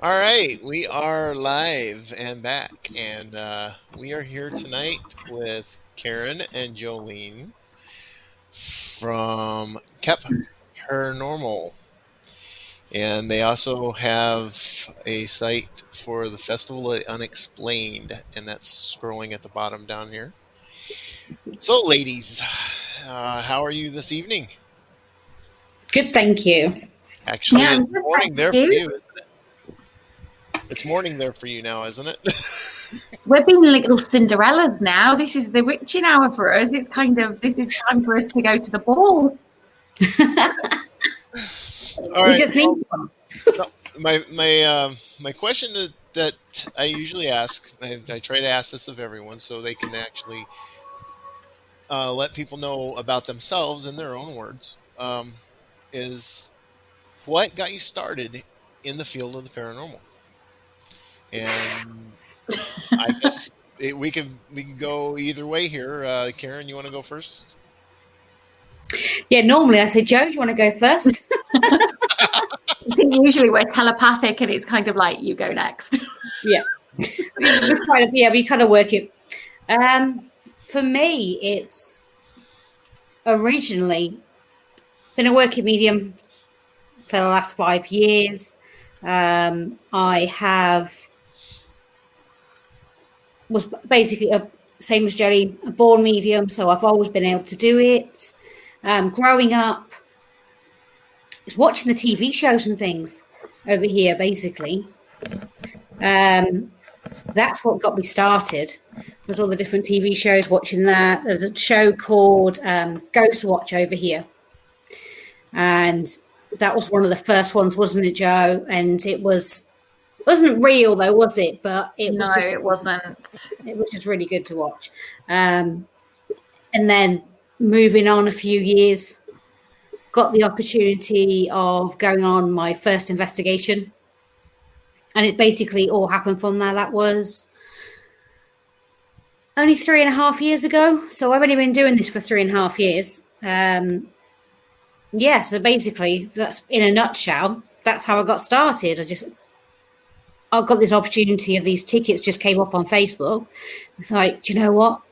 All right, we are live and back, and we are here tonight with Karen and Jolene from Keap Paranormal, and they also have a site for the Festival of Unexplained, and that's scrolling at the bottom down here. So, ladies, how are you this evening? Good, thank you. Actually, Yeah, I'm it's good, morning thank there for you. you, isn't it? It's morning there for you now, isn't it? We're being little Cinderellas now. This is the witching hour for us. This is time for us to go to the ball. All We right. just need Well, one. no, my question that I usually ask, I try to ask this of everyone, so they can actually let people know about themselves in their own words. Is what got you started in the field of the paranormal? And I guess we can go either way here. Karen, you want to go first? Yeah, normally I say, Joe, do you want to go first? I think usually we're telepathic and it's kind of like, you go next. Yeah. We kind of work it. For me, it's originally been a working medium for the last 5 years. I was basically same as Jerry, a born medium, so I've always been able to do it. Growing up, it's watching the TV shows and things over here, basically. That's what got me started, was all the different TV shows, watching that. There was a show called Ghost Watch over here. And that was one of the first ones, wasn't it, Joe? And it wasn't real though, was it? But it was just, it wasn't. it was just really good to watch. And then moving on a few years, got the opportunity of going on my first investigation. And it basically all happened from there. That was only 3.5 years ago. So I've only been doing this for 3.5 years. Yeah, so basically, that's in a nutshell, that's how I got started. I got this opportunity of these tickets just came up on Facebook. I thought, like, do you know what?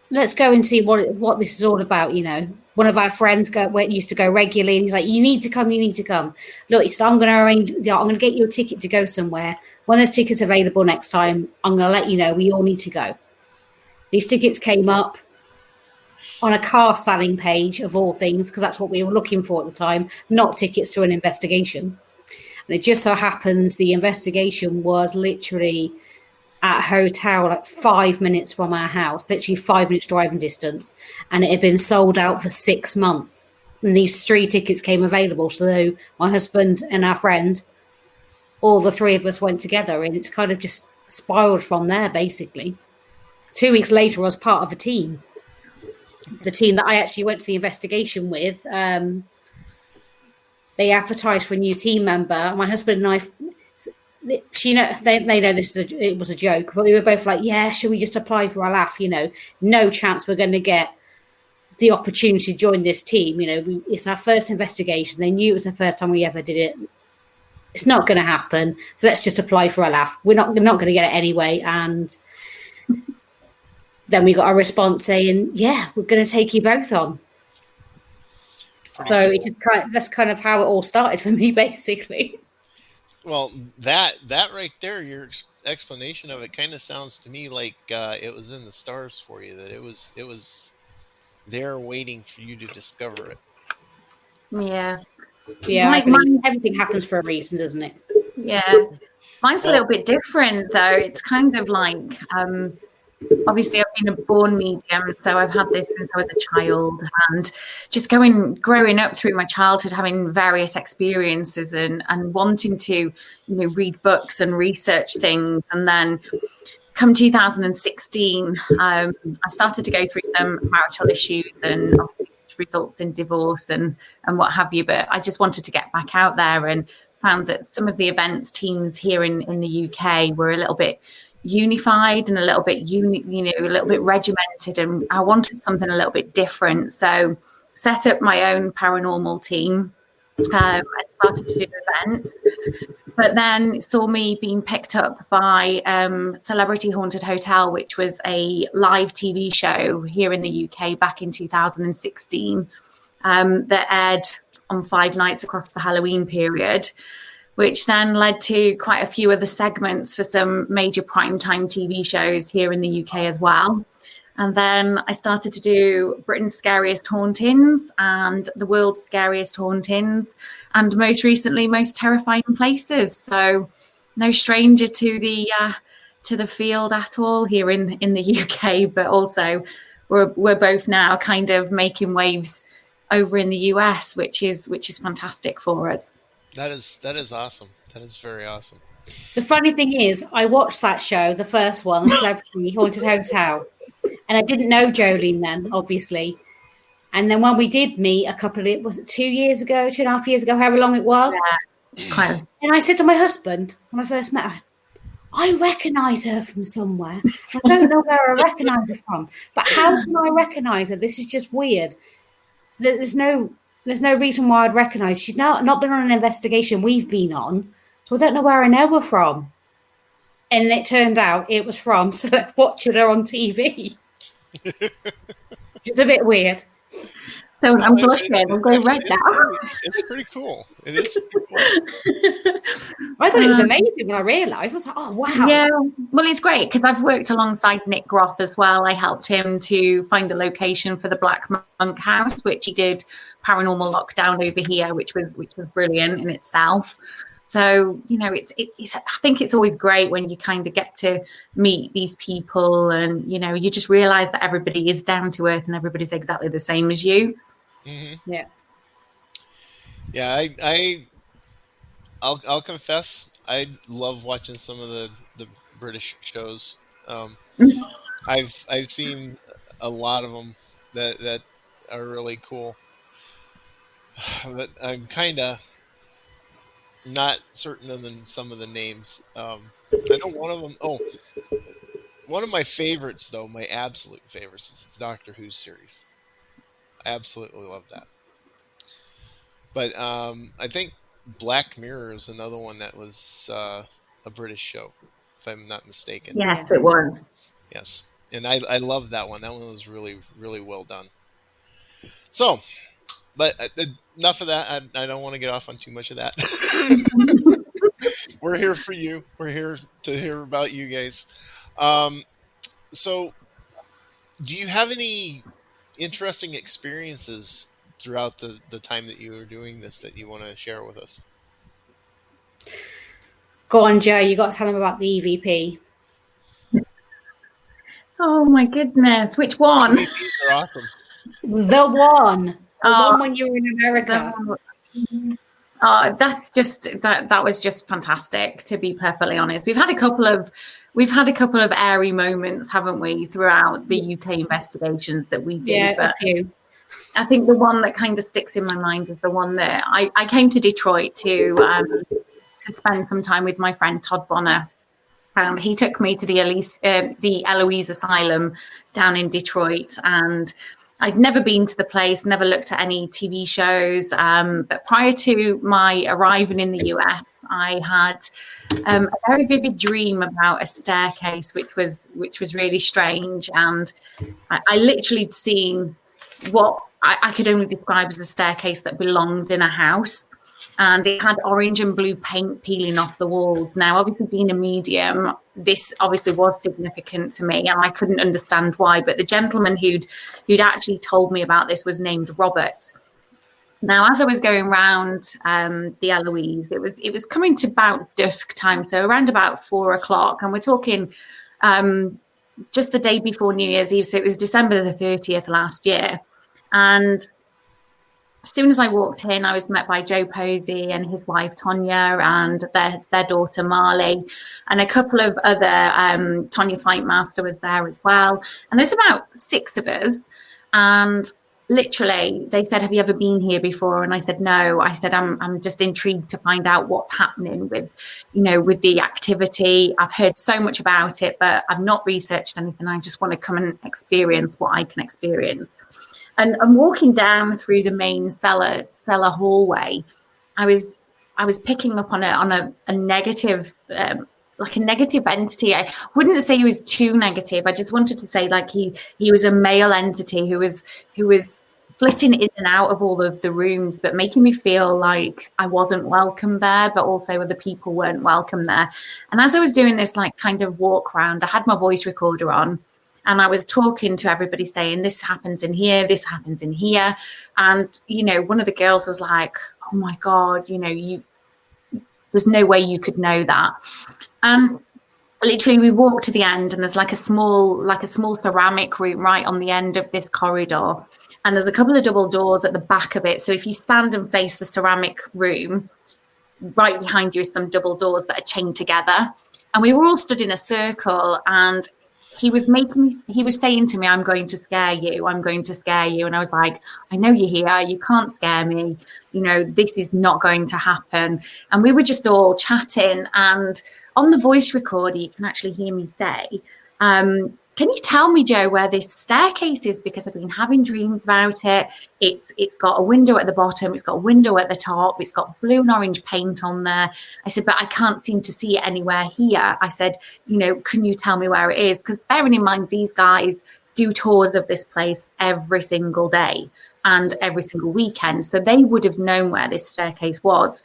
Let's go and see what this is all about. You know, one of our friends used to go regularly, and he's like, "You need to come. You need to come." Look, he said, I'm going to arrange. I'm going to get you a ticket to go somewhere. When there's tickets available next time, I'm going to let you know. We all need to go. These tickets came up on a car selling page of all things, because that's what we were looking for at the time, not tickets to an investigation. And it just so happened the investigation was literally at a hotel like 5 minutes from our house, literally 5 minutes driving distance, and it had been sold out for 6 months. And these 3 tickets came available. So my husband and our friend, all the 3 of us went together, and it's kind of just spiraled from there, basically. 2 weeks later, I was part of a team. The team that I actually went to the investigation with, they advertised for a new team member. My husband and I, they know it was a joke, but we were both like, yeah, should we just apply for a laugh? You know, no chance we're going to get the opportunity to join this team. You know, it's our first investigation. They knew it was the first time we ever did it. It's not going to happen. So let's just apply for a laugh. We're not going to get it anyway. And then we got a response saying, yeah, we're going to take you both on. So it just that's kind of how it all started for me, basically. Well, that right there, your explanation of it kind of sounds to me like it was in the stars for you. That it was there waiting for you to discover it. Yeah. Yeah, everything happens for a reason, doesn't it? Yeah. Mine's a little bit different, though. It's kind of like, obviously, I've been a born medium, so I've had this since I was a child, and just growing up through my childhood, having various experiences and wanting to, read books and research things. And then come 2016, I started to go through some marital issues, and obviously results in divorce and what have you. But I just wanted to get back out there, and found that some of the events teams here in the UK were a little bit unified and a little bit a little bit regimented, and I wanted something a little bit different. So set up my own paranormal team and started to do events. but then saw me being picked up by Celebrity Haunted Hotel, which was a live TV show here in the UK back in 2016 that aired on 5 nights across the Halloween period, which then led to quite a few other segments for some major primetime TV shows here in the UK as well. And then I started to do Britain's Scariest Hauntings and the World's Scariest Hauntings, and most recently, Most Terrifying Places. So no stranger to the field at all here in the UK, but also we're both now kind of making waves over in the US, which is fantastic for us. That is awesome. That is very awesome. The funny thing is, I watched that show, the first one, the Celebrity Haunted Hotel, and I didn't know Jolene then, obviously. And then when we did meet was it 2 years ago, 2.5 years ago, however long it was? Yeah. And I said to my husband, when I first met her, I recognise her from somewhere. I don't know where I recognise her from, but how can I recognise her? This is just weird. There's no reason why I'd recognise. She's not been on an investigation we've been on, so I don't know where I know her from. And it turned out it was from watching her on TV. It's a bit weird. So I'm blushing. I'm going red now. It's pretty cool. It is pretty cool. I thought it was amazing when I realised. I was like, oh, wow. Yeah, well, it's great because I've worked alongside Nick Groth as well. I helped him to find the location for the Black Monk House, which he did paranormal lockdown over here, which was brilliant in itself. So, you know, it's I think it's always great when you kind of get to meet these people and, you know, you just realise that everybody is down to earth and everybody's exactly the same as you. Mm-hmm. Yeah. Yeah, I'll confess, I love watching some of the British shows. I've seen a lot of them that are really cool, but I'm kind of not certain of some of the names. I know one of them. Oh, one of my favorites, though, my absolute favorites, is the Doctor Who series. I absolutely love that. But I think Black Mirror is another one that was a British show, if I'm not mistaken. Yes, it was. Yes, and I love that one. That one was really, really well done. So, but enough of that. I don't want to get off on too much of that. We're here for you. We're here to hear about you guys. So, do you have any interesting experiences throughout the time that you were doing this that you want to share with us? Go on, Joe. You got to tell them about the EVP. Oh my goodness! Which one? EVPs are awesome. The one when you were in America. That's just that was just fantastic, to be perfectly honest. We've had a couple of airy moments, haven't we, throughout the UK investigations that we do. Yeah, but a few. I think the one that kind of sticks in my mind is the one that I came to Detroit to spend some time with my friend Todd Bonner. He took me to the Eloise Asylum down in Detroit, and I'd never been to the place, never looked at any TV shows. But prior to my arriving in the US, I had a very vivid dream about a staircase, which was really strange. And I literally had seen what I could only describe as a staircase that belonged in a house. And it had orange and blue paint peeling off the walls. Now, obviously, being a medium, this obviously was significant to me, and I couldn't understand why. But the gentleman who'd actually told me about this was named Robert. Now, as I was going around the Eloise, it was coming to about dusk time, so around about 4:00, and we're talking just the day before New Year's Eve. So it was December the 30th last year, and as soon as I walked in, I was met by Joe Posey and his wife Tonya and their daughter Marley, and a couple of other Tonya Fightmaster was there as well. And there's about 6 of us. And literally, they said, "Have you ever been here before?" And I said, "No." I said, "I'm just intrigued to find out what's happening with the activity. I've heard so much about it, but I've not researched anything. I just want to come and experience what I can experience." And I'm walking down through the main cellar hallway. I was I was picking up on a negative, like a negative entity. I wouldn't say he was too negative. I just wanted to say like he was a male entity who was flitting in and out of all of the rooms, but making me feel like I wasn't welcome there, but also other people weren't welcome there. And as I was doing this like kind of walk around, I had my voice recorder on. And I was talking to everybody saying, this happens in here, this happens in here. And, you know, one of the girls was like, oh my God, you know, there's no way you could know that. And literally we walked to the end and there's like a small ceramic room right on the end of this corridor. And there's a couple of double doors at the back of it. So if you stand and face the ceramic room, right behind you is some double doors that are chained together. And we were all stood in a circle, and he was saying to me, I'm going to scare you. I'm going to scare you. And I was like, I know you're here. You can't scare me. You know, this is not going to happen. And we were just all chatting. And on the voice recorder, you can actually hear me say, can you tell me, Joe, where this staircase is? Because I've been having dreams about it. It's got a window at the bottom. It's got a window at the top. It's got blue and orange paint on there. I said, but I can't seem to see it anywhere here. I said, you know, can you tell me where it is? Because bearing in mind, these guys do tours of this place every single day and every single weekend. So they would have known where this staircase was.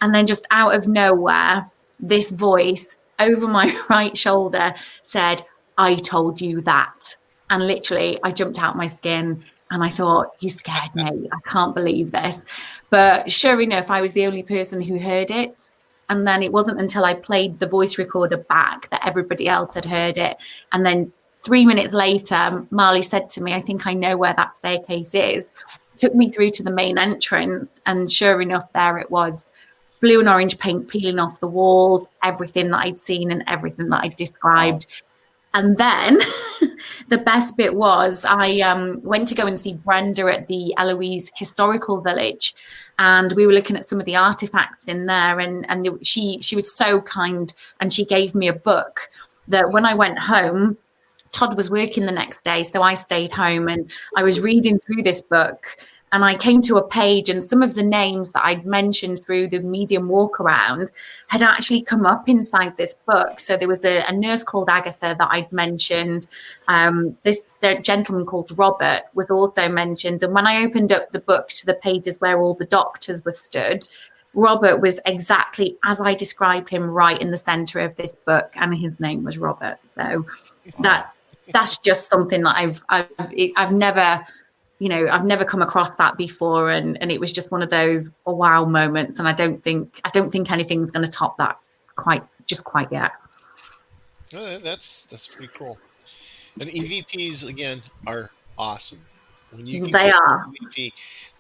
And then just out of nowhere, this voice over my right shoulder said, I told you that. And literally I jumped out my skin and I thought, you scared me. I can't believe this. But sure enough, I was the only person who heard it. And then it wasn't until I played the voice recorder back that everybody else had heard it. And then 3 minutes later, Marley said to me, I think I know where that staircase is. Took me through to the main entrance. And sure enough, there it was. Blue and orange paint peeling off the walls, everything that I'd seen and everything that I'd described. Wow. And then the best bit was I went to go and see Brenda at the Eloise Historical Village, and we were looking at some of the artifacts in there. And she was so kind, and she gave me a book that when I went home, Todd was working the next day, so I stayed home and I was reading through this book. And I came to a page, and some of the names that I'd mentioned through the medium walk around had actually come up inside this book. So there was a nurse called Agatha that I'd mentioned. This gentleman called Robert was also mentioned. And when I opened up the book to the pages where all the doctors were stood, Robert was exactly as I described him, right in the center of this book. And his name was Robert. So that's just something that I've never... You know, I've never come across that before, and it was just one of those wow moments. And I don't think anything's going to top that quite yet. Oh, that's pretty cool. And EVPs again are awesome. When you they are EVP,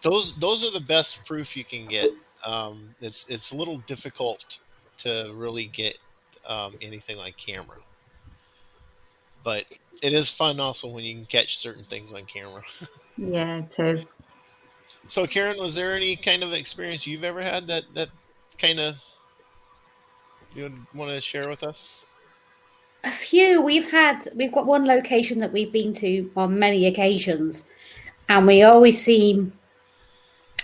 those are the best proof you can get. It's a little difficult to really get anything like camera, but it is fun also when you can catch certain things on camera. Yeah, it is. So, Karen, was there any kind of experience you've ever had that kind of you would want to share with us? A few. We've got one location that we've been to on many occasions, and we always seem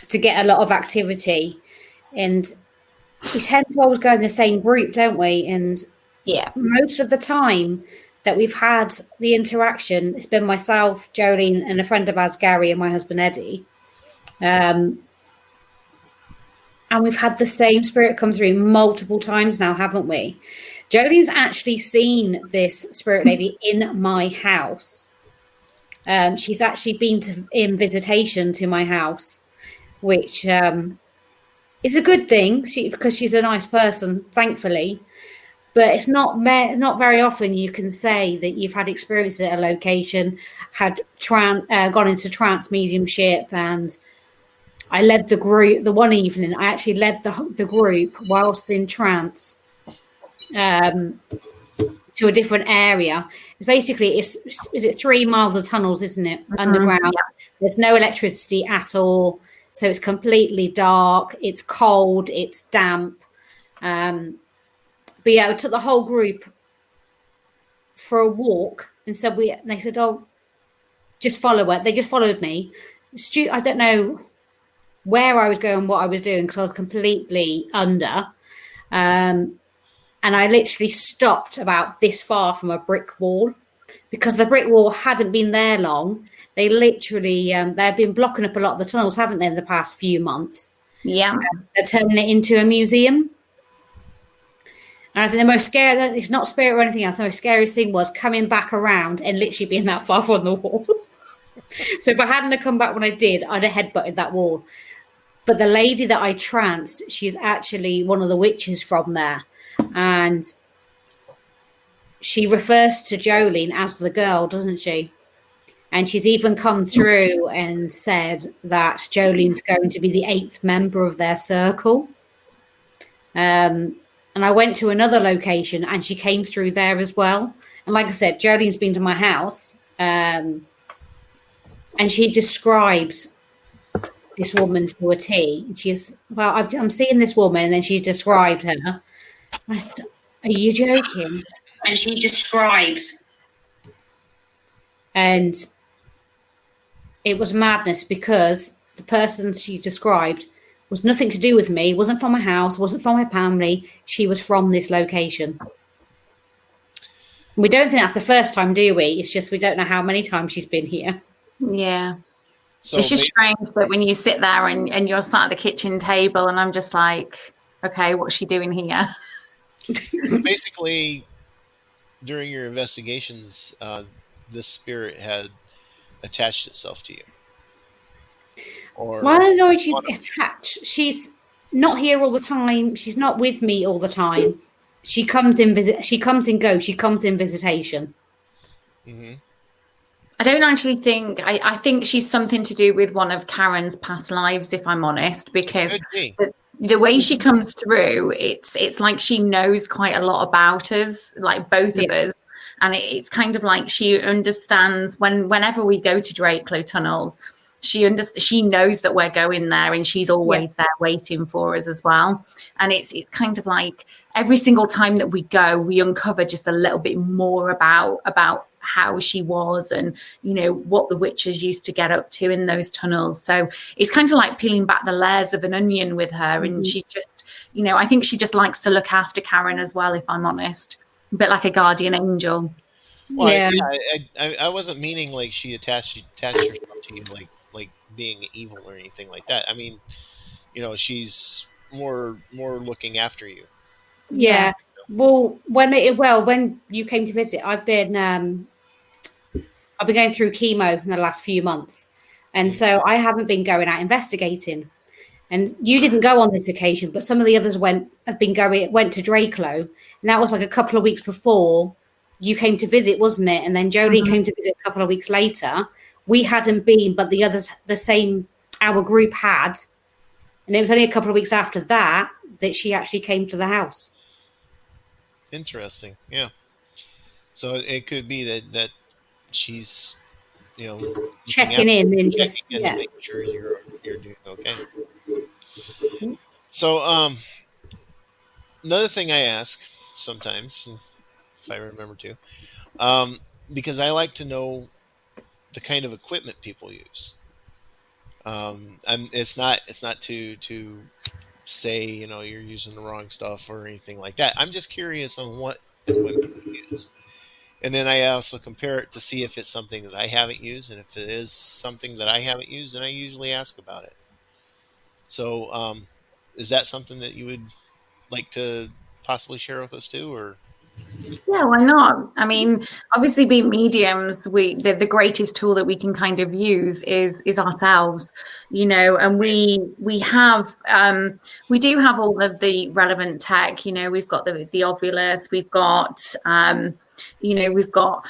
to get a lot of activity, and we tend to always go in the same group, don't we? And yeah, most of the time that we've had the interaction, it's been myself, Jolene, and a friend of ours, Gary, and my husband, Eddie. And we've had the same spirit come through multiple times now, haven't we? Jolene's actually seen this spirit lady in my house. She's actually been in visitation to my house, which is a good thing because she's a nice person, thankfully. But it's not very often you can say that you've had experience at a location, had gone into trance mediumship, and I led the group. The one evening, I actually led the group whilst in trance to a different area. Basically, is it 3 miles of tunnels, isn't it? Mm-hmm. Underground. Yeah. There's no electricity at all, so it's completely dark. It's cold. It's damp. But yeah, I took the whole group for a walk, and they said, "Oh, just follow it." They just followed me. I don't know where I was going, what I was doing, because I was completely under. And I literally stopped about this far from a brick wall, because the brick wall hadn't been there long. They literally, they've been blocking up a lot of the tunnels, haven't they, in the past few months? Yeah. They're turning it into a museum. And I think the most scary, it's not spirit or anything else, the most scariest thing was coming back around and literally being that far from the wall. So if I hadn't have come back when I did, I'd have headbutted that wall. But the lady that I tranced, she's actually one of the witches from there. And she refers to Jolene as the girl, doesn't she? And she's even come through and said that Jolene's going to be the 8th member of their circle. And I went to another location and she came through there as well. And like I said, Jolene's been to my house, and she describes this woman to a T. And she's, well, I'm seeing this woman, and then she described her. Are you joking? And she describes. And it was madness, because the person she described was nothing to do with me, wasn't from my house, wasn't from my family. She was from this location. We don't think that's the first time, do we? It's just we don't know how many times she's been here. Yeah. So it's just strange that when you sit there and you're sat at the kitchen table, and I'm just like, okay, what's she doing here? basically, during your investigations, this spirit had attached itself to you. Or well, I don't know if she's attached. She's not here all the time. She's not with me all the time. She comes in visit. She comes and goes. She comes in visitation. Mm-hmm. I don't actually think. I think she's something to do with one of Karen's past lives, if I'm honest, because the way she comes through, it's like she knows quite a lot about us, like both of us. And it's kind of like she understands whenever we go to Drakelow tunnels, she knows that we're going there, and she's always there waiting for us as well. And it's kind of like every single time that we go, we uncover just a little bit more about how she was, and what the witches used to get up to in those tunnels. So it's kind of like peeling back the layers of an onion with her. And she just, I think she just likes to look after Karen as well, if I'm honest. A bit like a guardian angel. Well, I wasn't meaning like she attached herself to you like being evil or anything like that. I mean, she's more looking after you. Yeah. Well, when you came to visit, I've been going through chemo in the last few months, and so I haven't been going out investigating. And you didn't go on this occasion, but some of the others went to Drakelow, and that was like a couple of weeks before you came to visit, wasn't it? And then Jolene came to visit a couple of weeks later. We hadn't been, but the others, our group had, and it was only a couple of weeks after that she actually came to the house. Interesting, yeah. So it could be that she's, checking in and making sure you're doing okay. So another thing I ask sometimes, if I remember to, because I like to know the kind of equipment people use. It's not to say you're using the wrong stuff or anything like that. I'm just curious on what equipment you use, and then I also compare it to see if it's something that I haven't used, and if it is something that I haven't used, then I usually ask about it. So, is that something that you would like to possibly share with us too, or? Yeah, why not? I mean, obviously, being mediums, the greatest tool that we can kind of use is ourselves, and we do have all of the relevant tech. We've got the Ovulus, we've got we've got,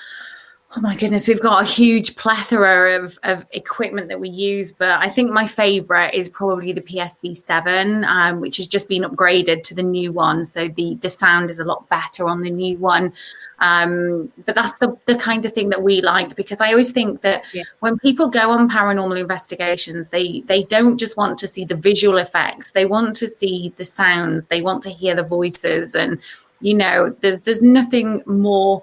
oh my goodness, we've got a huge plethora of equipment that we use, but I think my favorite is probably the PSB7, which has just been upgraded to the new one. So the sound is a lot better on the new one. But that's the kind of thing that we like, because I always think that when people go on paranormal investigations, they don't just want to see the visual effects. They want to see the sounds. They want to hear the voices. And There's nothing more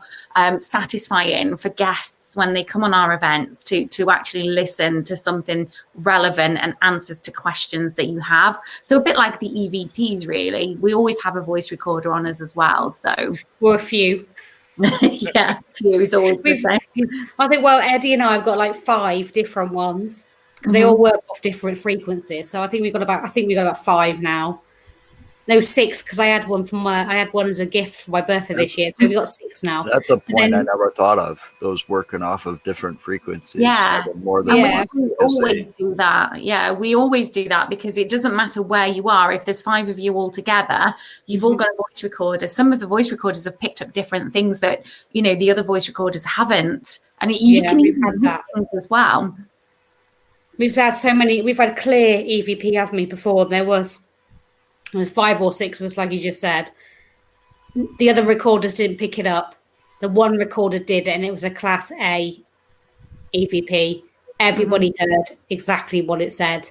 satisfying for guests when they come on our events to actually listen to something relevant and answers to questions that you have. So a bit like the EVPs, really. We always have a voice recorder on us as well. So or a few. Yeah, few is always the same. I think, well, Eddie and I have got like 5 different ones because they all work off different frequencies. So I think we got about 5 now. No, 6, because I had one as a gift for my birthday this year. So we got 6 now. That's a point I never thought of. Those working off of different frequencies. Yeah, more than we always do that. Yeah, we always do that because it doesn't matter where you are. If there's 5 of you all together, you've all got a voice recorder. Some of the voice recorders have picked up different things that the other voice recorders haven't, and you can even have things as well. We've had so many. We've had clear EVP have me before. There was 5 or 6 of us, like you just said. The other recorders didn't pick it up. The one recorder did, and it was a Class A EVP. Everybody heard exactly what it said,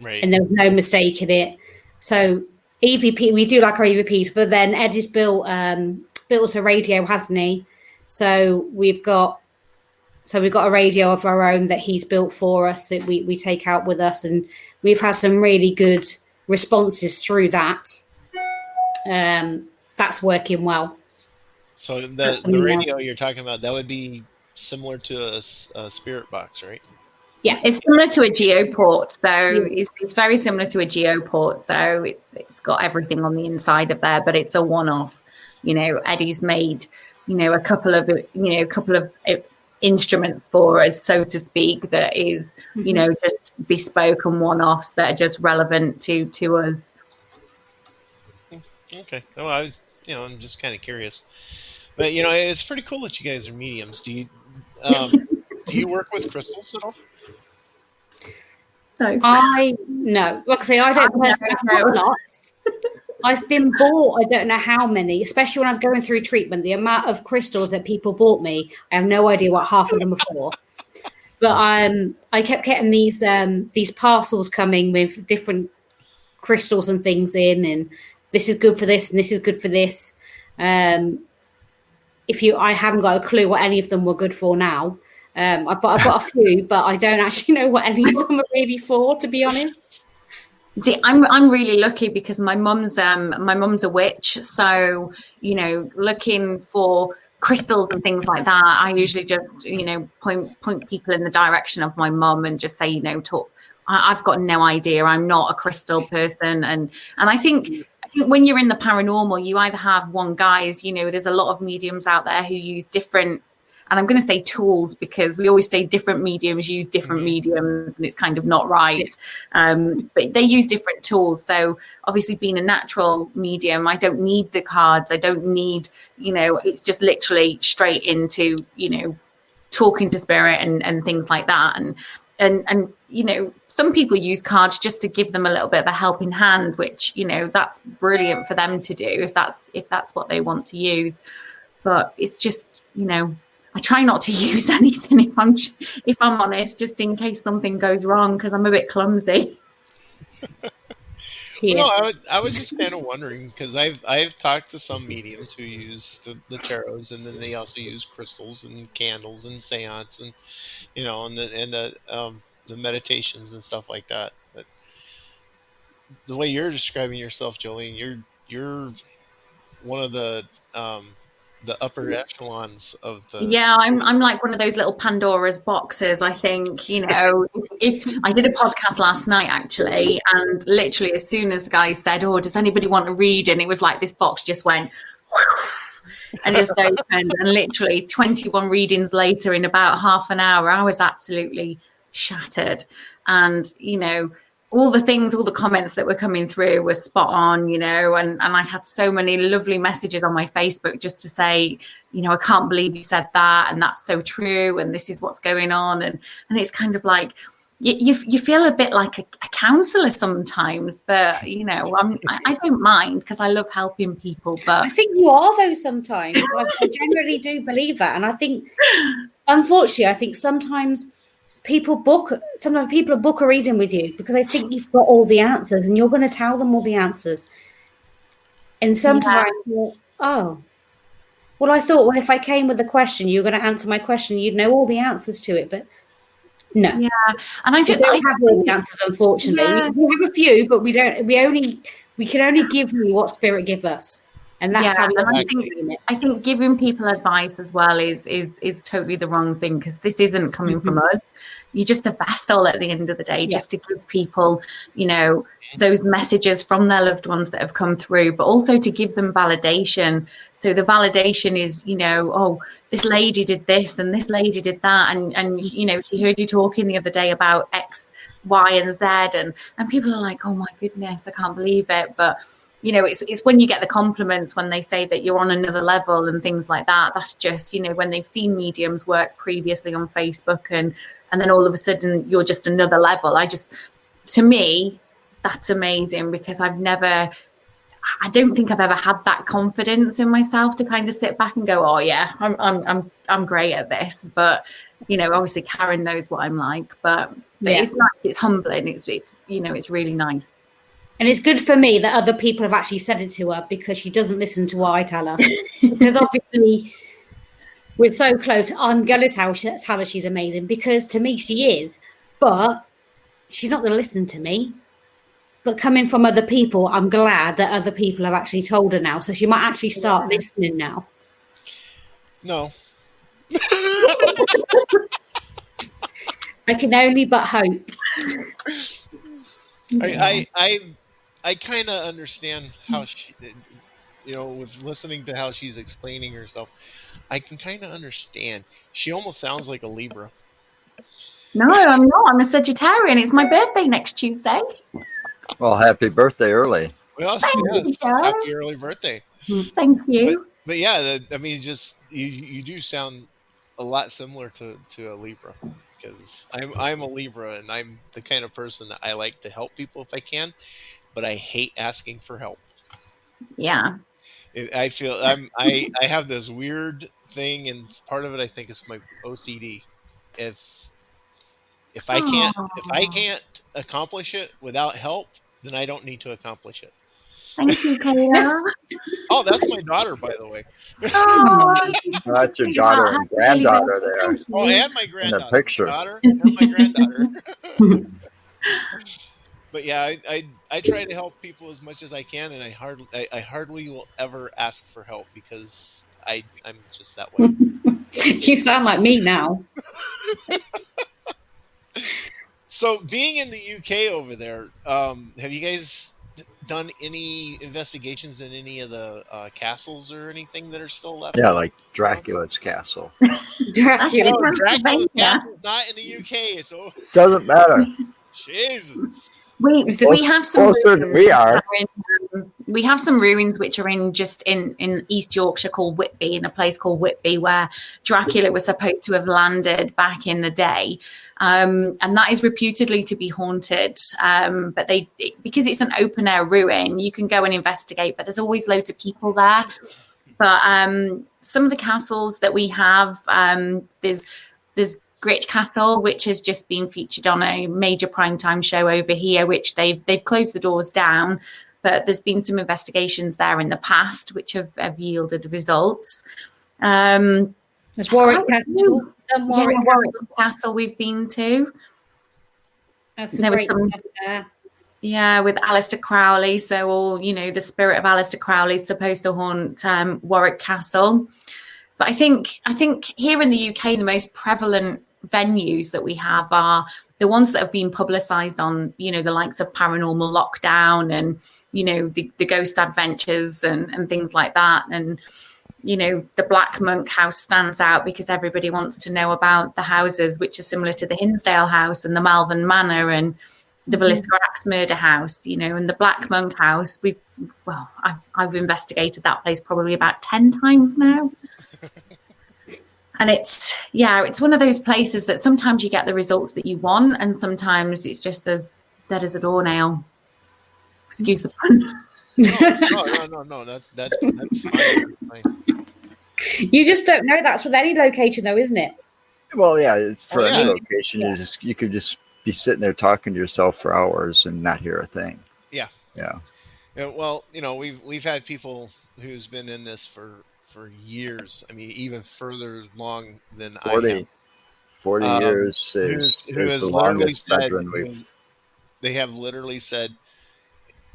right? And there was no mistake in it. So EVP, we do like our EVPs, but then Eddie's built us a radio, hasn't he? So we've got a radio of our own that he's built for us that we take out with us, and we've had some really good responses through that. That's working well. So the radio you're talking about, that would be similar to a spirit box, right? Yeah, it's similar to a geoport. So it's very similar to a geoport. So it's got everything on the inside of there, but it's a one-off. Eddie's made a couple of instruments for us, so to speak, that is just bespoke and one-offs that are just relevant to us. Okay. Well, I'm just kind of curious, but it's pretty cool that you guys are mediums. Do you work with crystals at all? No. Like I say, I don't personally have lots. I've been bought, I don't know how many, especially when I was going through treatment, the amount of crystals that people bought me, I have no idea what half of them are for. But I kept getting these parcels coming with different crystals and things in, and this is good for this, and this is good for this. I haven't got a clue what any of them were good for now. I've got a few, but I don't actually know what any of them are really for, to be honest. See, I'm really lucky because my mum's a witch, so looking for crystals and things like that, I usually just point people in the direction of my mum and just say talk. I've got no idea. I'm not a crystal person, and I think when you're in the paranormal, you either have one guys. There's a lot of mediums out there who use different. And I'm going to say tools because we always say different mediums use different mediums, and it's kind of not right. But they use different tools. So obviously being a natural medium, I don't need the cards. I don't need, it's just literally straight into, talking to spirit and things like that. And some people use cards just to give them a little bit of a helping hand, which, that's brilliant for them to do if that's what they want to use. But it's just, I try not to use anything if I'm honest, just in case something goes wrong, because I'm a bit clumsy. Yeah. No, I was just kind of wondering because I've talked to some mediums who use the tarots, and then they also use crystals and candles and seance and the meditations and stuff like that. But the way you're describing yourself, Jolene, you're one of the upper echelons of the. Yeah, I'm like one of those little Pandora's boxes. I think if I did a podcast last night actually, and literally as soon as the guy said, "Oh, does anybody want to read?" and it was like this box just went and just opened, and literally 21 readings later, in about half an hour, I was absolutely shattered. And all the comments that were coming through were spot on, and I had so many lovely messages on my Facebook just to say, I can't believe you said that, and that's so true, and this is what's going on, and it's kind of like you feel a bit like a counselor sometimes, but I don't mind because I love helping people. But I think you are though sometimes. I generally do believe that, and I think, unfortunately, sometimes people book a reading with you because they think you've got all the answers and you're going to tell them all the answers. And sometimes oh, well, I thought, well, if I came with a question, you were going to answer my question, you'd know all the answers to it, but no. Yeah, and I We just don't have all the answers, unfortunately. Yeah. We have a few, but we can only give you what Spirit give us. And that's how we I think giving people advice as well is totally the wrong thing, because this isn't coming from us. You're just a vessel at the end of the day, just to give people, those messages from their loved ones that have come through, but also to give them validation. So the validation is, oh, this lady did this and this lady did that, and she heard you talking the other day about X, Y, and Z, and people are like, oh my goodness, I can't believe it. But it's when you get the compliments, when they say that you're on another level and things like that. That's just, when they've seen mediums work previously on Facebook and then all of a sudden you're just another level. To me, that's amazing, because I don't think I've ever had that confidence in myself to kind of sit back and go, oh yeah, I'm great at this. But, obviously Karen knows what I'm like, but it's nice, it's humbling. It's really nice. And it's good for me that other people have actually said it to her, because she doesn't listen to what I tell her. Because obviously we're so close. I'm going to tell her she's amazing, because to me she is. But she's not going to listen to me. But coming from other people, I'm glad that other people have actually told her now. So she might actually start listening now. No. I can only but hope. I kind of understand how she, with listening to how she's explaining herself, I can kind of understand. She almost sounds like a Libra. No, I'm not. I'm a Sagittarian. It's my birthday next Tuesday. Well, happy birthday early. Well, yes, happy early birthday. Thank you. But yeah, I mean, just you do sound a lot similar to a Libra, because I'm a Libra, and I'm the kind of person that I like to help people if I can, but I hate asking for help. Yeah. I feel I have this weird thing, and part of it I think is my OCD. If I can't accomplish it without help, then I don't need to accomplish it. Thank you, Kayla. Oh, that's my daughter, by the way. Oh, that's your daughter and granddaughter there. Oh, and my granddaughter. In the picture. Daughter and my granddaughter. But yeah, I try to help people as much as I can, and I hardly will ever ask for help, because I'm just that way. You sound like me now. So, being in the UK over there, have you guys done any investigations in any of the castles or anything that are still left? Yeah, like Dracula's castle. Dracula's castle is not in the UK. It's doesn't matter. Jesus. We have some ruins. We are. We have some ruins which are in East Yorkshire called Whitby, in a place called Whitby, where Dracula was supposed to have landed back in the day, and that is reputedly to be haunted. But because it's an open air ruin, you can go and investigate, but there's always loads of people there. But some of the castles that we have, there's Gritch Castle, which has just been featured on a major primetime show over here, which they've closed the doors down, but there's been some investigations there in the past which have yielded results. There's Warwick Castle. Warwick Castle we've been to. That's a great one there. Yeah, with Aleister Crowley. So all, the spirit of Aleister Crowley is supposed to haunt Warwick Castle. But I think here in the UK, the most prevalent venues that we have are the ones that have been publicised on, the likes of Paranormal Lockdown and, the Ghost Adventures and things like that. And, the Black Monk House stands out because everybody wants to know about the houses, which are similar to the Hinsdale House and the Malvern Manor and the Ballista Axe Murder House, and the Black Monk House. I've investigated that place probably about 10 times now. And it's one of those places that sometimes you get the results that you want, and sometimes it's just as dead as a doornail. Excuse the pun. No. That's fine. You just don't know. That's with any location, though, isn't it? Well, yeah, it's for any location. Yeah. You could just be sitting there talking to yourself for hours and not hear a thing. Yeah. Yeah. Well, we've had people who's been in this for years. I mean, even further long than I 40, have. 40 years Who is the has literally longest said, veteran we've. they have literally said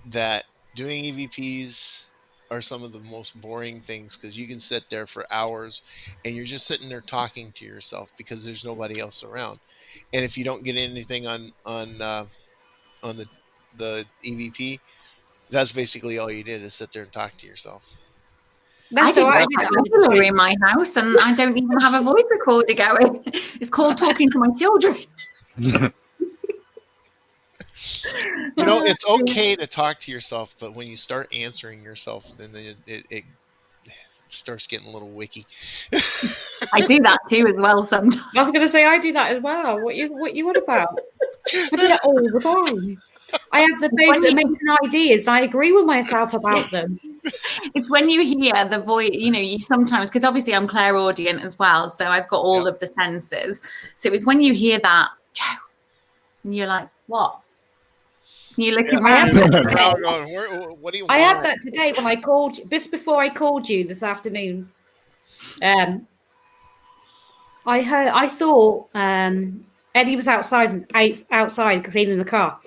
that doing EVPs are some of the most boring things because you can sit there for hours and you're just sitting there talking to yourself because there's nobody else around. And if you don't get anything on the EVP, that's basically all you did is sit there and talk to yourself. I That's did all right. that regularly in my house, and I don't even have a voice recorder going. It's called talking to my children. You know, it's okay to talk to yourself, but when you start answering yourself, then it starts getting a little wiki. I do that too as well sometimes. I was going to say I do that as well. What you want about? I do that all the time. I have the most amazing ideas. I agree with myself about them. It's when you hear the voice, you know, you sometimes, because obviously I'm clairaudient as well, so I've got all of the senses. So it's when you hear that, Joe, and you're like, what? And you're looking around. What do you want? I had that today when I called you, just before I called you this afternoon. I thought Eddie was outside cleaning the car,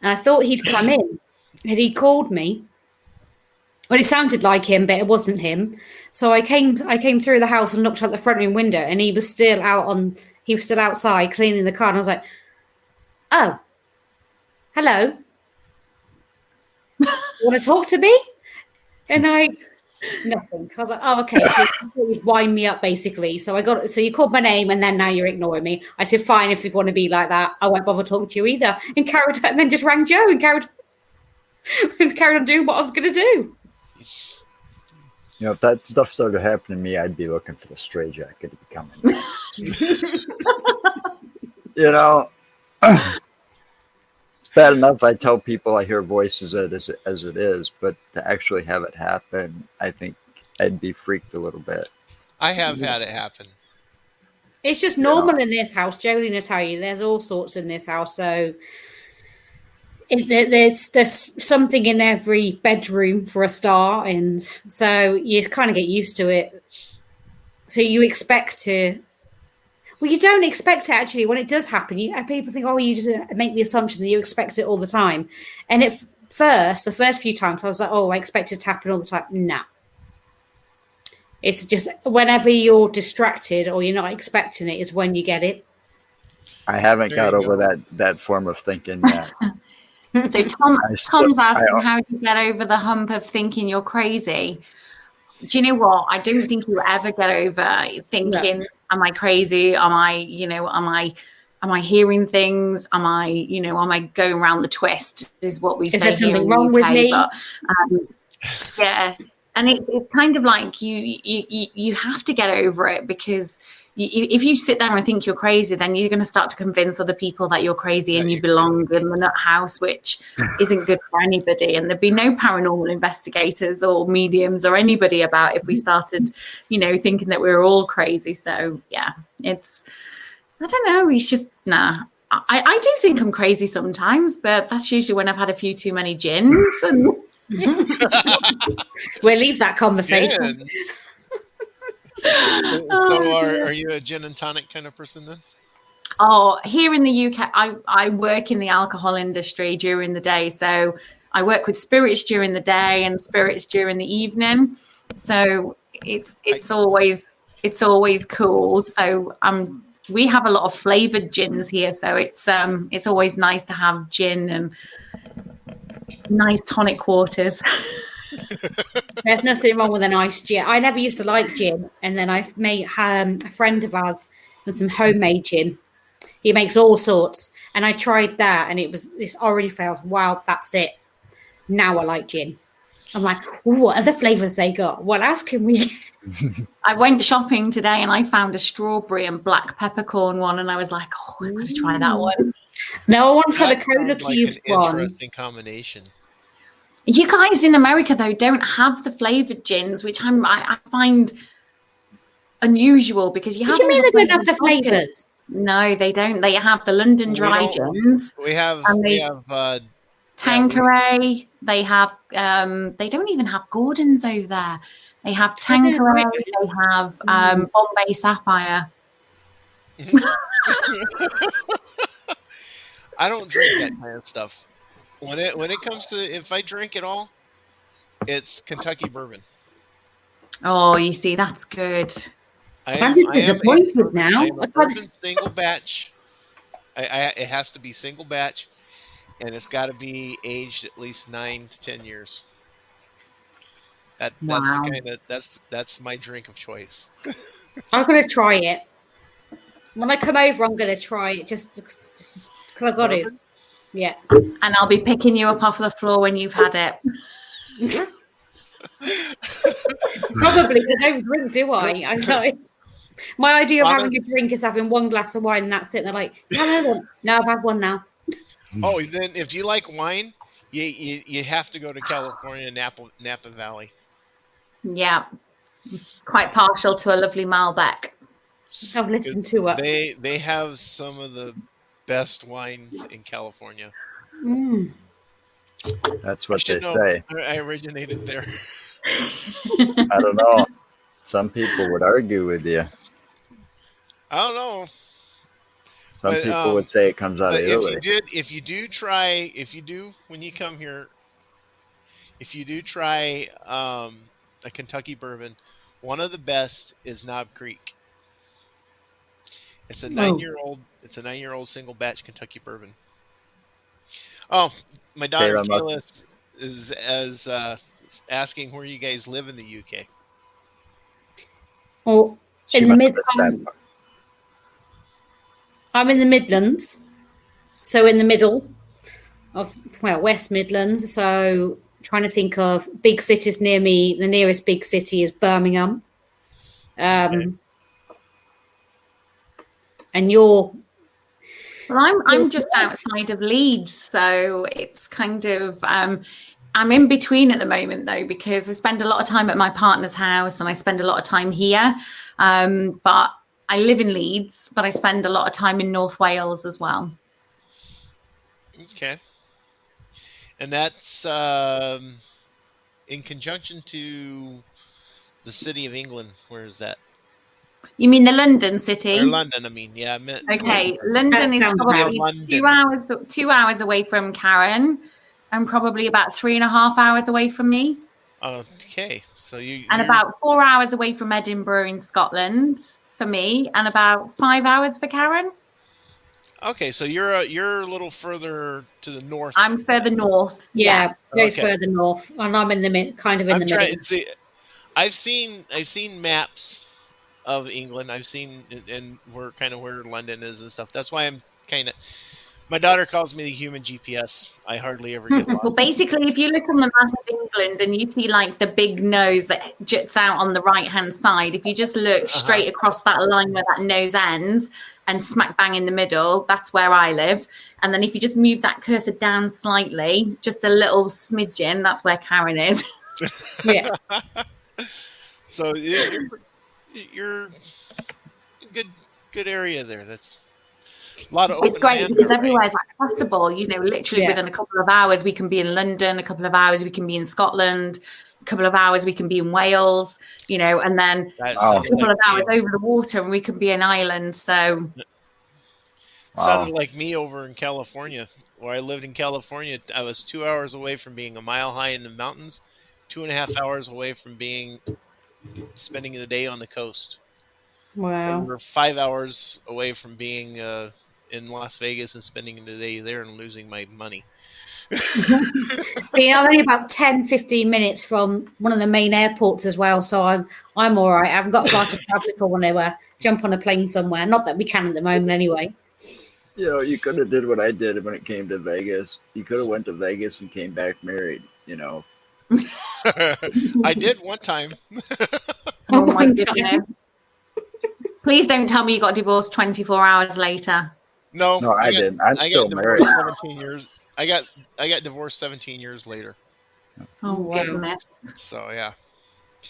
and I thought he'd come in, and he called me. Well, it sounded like him, but it wasn't him. So I came through the house and looked out the front room window, and he was still outside cleaning the car, and I was like, "Oh, hello. You want to talk to me?" And nothing. I was like, "Oh, okay." So he was wind me up basically. So you called my name, and then now you're ignoring me. I said, "Fine, if you want to be like that, I won't bother talking to you either." And then just rang Joe and carried on doing what I was going to do. You know, if that stuff started to happen to me, I'd be looking for the stray jacket to be coming. You know, it's bad enough I tell people I hear voices as it is, but to actually have it happen, I think I'd be freaked a little bit. I have had it happen. It's just normal in this house. Jolene will tell you there's all sorts in this house. So there's something in every bedroom for a start, and so you kind of get used to it. So you expect to. Well, you don't expect it actually when it does happen. People think, you just make the assumption that you expect it all the time. And the first few times, I was like, I expect it to happen all the time. Nah. It's just whenever you're distracted or you're not expecting it is when you get it. I haven't got over that form of thinking yet. So Tom's asking, how do you get over the hump of thinking you're crazy? Do you know what? I don't think you ever get over thinking, am I crazy? Am I hearing things? Am I going around the twist? Is what we say. Is there something wrong with me? But, yeah. And it's kind of like you have to get over it, because if you sit there and think you're crazy, then you're going to start to convince other people that you're crazy and you belong in the nut house, which isn't good for anybody. And there'd be no paranormal investigators or mediums or anybody about if we started, thinking that we were all crazy. So yeah, I don't know. It's just, nah. I do think I'm crazy sometimes, but that's usually when I've had a few too many gins. And we'll leave that conversation. So are you a gin and tonic kind of person then? Oh, here in the UK, I work in the alcohol industry during the day. So I work with spirits during the day and spirits during the evening. So it's always cool. So we have a lot of flavored gins here. So it's always nice to have gin and nice tonic waters. There's nothing wrong with a nice gin. I never used to like gin, and then I made a friend of ours with some homemade gin. He makes all sorts, and I tried that, and it's already felt, wow, that's it. Now I like gin. I'm like, what other flavors they got? What else can we? I went shopping today, and I found a strawberry and black peppercorn one, and I was like, I've got to try that one. No, I want to try the Cola Cubes one. Interesting combination. You guys in America, though, don't have the flavored gins, which I find unusual, because you have. What do you mean they don't have the flavors? No, they don't. They have the London dry gins. We have Tanqueray. They have. They don't even have Gordon's over there. They have Tanqueray. They have Bombay Sapphire. I don't drink that kind of stuff. When it comes to, if I drink at all, it's Kentucky bourbon. Oh, you see, that's good. I'm disappointed now. I am a bourbon single batch. It has to be single batch, and it's got to be aged at least 9 to 10 years. That's the kind of that's my drink of choice. I'm gonna try it. When I come over, I'm gonna try it just because I got it. Yeah. And I'll be picking you up off the floor when you've had it. Probably, because I don't drink, do I? I know. My idea of having a drink is having one glass of wine and that's it. And they're like, no, I've had one now. Oh, then if you like wine, you have to go to California, Napa Valley. Yeah. Quite partial to a lovely Malbec. I've listened to it. They have some of the best wines in California. That's what they say. I originated there. I don't know. Some people would argue with you. I don't know. Some people would say it comes out of Italy. If you do when you come here, if you do try a Kentucky bourbon, one of the best is Knob Creek. It's a 9-year-old single batch Kentucky bourbon. Oh, my daughter Kayla is asking where you guys live in the UK. Well, I'm in the Midlands, so in the middle of West Midlands. So trying to think of big cities near me. The nearest big city is Birmingham. And you're... Well, I'm just outside of Leeds, so it's kind of... I'm in between at the moment, though, because I spend a lot of time at my partner's house and I spend a lot of time here. But I live in Leeds, but I spend a lot of time in North Wales as well. Okay. And that's in conjunction to the City of England. Where is that? You mean the London city? Or London, I mean. Yeah, I meant okay. London is probably 2 hours away from Karen and probably about 3.5 hours away from me. Okay. So you're about 4 hours away from Edinburgh in Scotland for me, and about 5 hours for Karen. Okay, so you're a little further to the north. I'm further north. Yeah, goes further north, and I'm in the middle. I've seen maps of England. I've seen and where London is and stuff. That's why I'm kind of. My daughter calls me the human GPS. I hardly ever get lost. Well, basically, if you look on the map of England and you see like the big nose that juts out on the right-hand side, if you just look straight across that line where that nose ends and smack bang in the middle, that's where I live. And then if you just move that cursor down slightly, just a little smidgen, that's where Karen is. Yeah. So you're good area there. That's a lot of open. It's great because everywhere's accessible. Literally within a couple of hours we can be in London, a couple of hours we can be in Scotland, a couple of hours we can be in Wales, and then a couple of hours over the water and we can be in Ireland. So sounded like me over in California, where I lived in California. I was 2 hours away from being a mile high in the mountains, 2.5 hours away from spending the day on the coast. Wow. And we're 5 hours away from being in Las Vegas and spending the day there and losing my money. See, I'm only about 10-15 minutes from one of the main airports as well, so I'm all right. I haven't got far to travel if I want to jump on a plane somewhere. Not that we can at the moment anyway. You could have did what I did when it came to Vegas. You could have went to Vegas and came back married, I did one time. One time. Please don't tell me you got divorced 24 hours later. No, I didn't. I'm still married. 17 years. I got divorced 17 years later. Oh, goodness. So, yeah.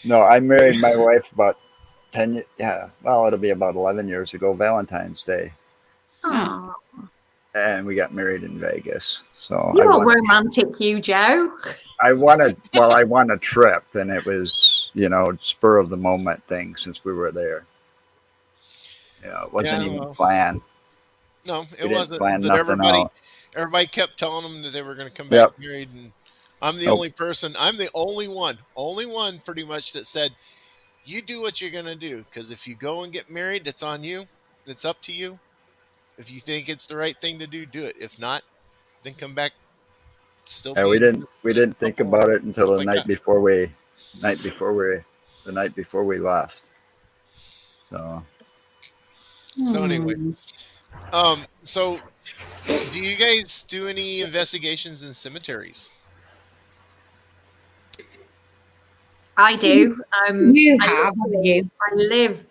No, I married my wife about 10 years. Yeah, well, it'll be about 11 years ago, Valentine's Day. Oh. and we got married in Vegas. So You're romantic, you, Joe. I won a trip, and it was, spur of the moment thing since we were there. It wasn't even planned. No, it We wasn't. plan But nothing out. everybody kept telling them that they were going to come back married, and I'm the Nope. only person. I'm the only one pretty much that said, "You do what you're going to do, because if you go and get married, it's on you. It's up to you. If you think it's the right thing to do, do it. If not, then come back." Still, Yeah, we didn't think about it until the night before we left. So anyway, so do you guys do any investigations in cemeteries? I do. You have, haven't you?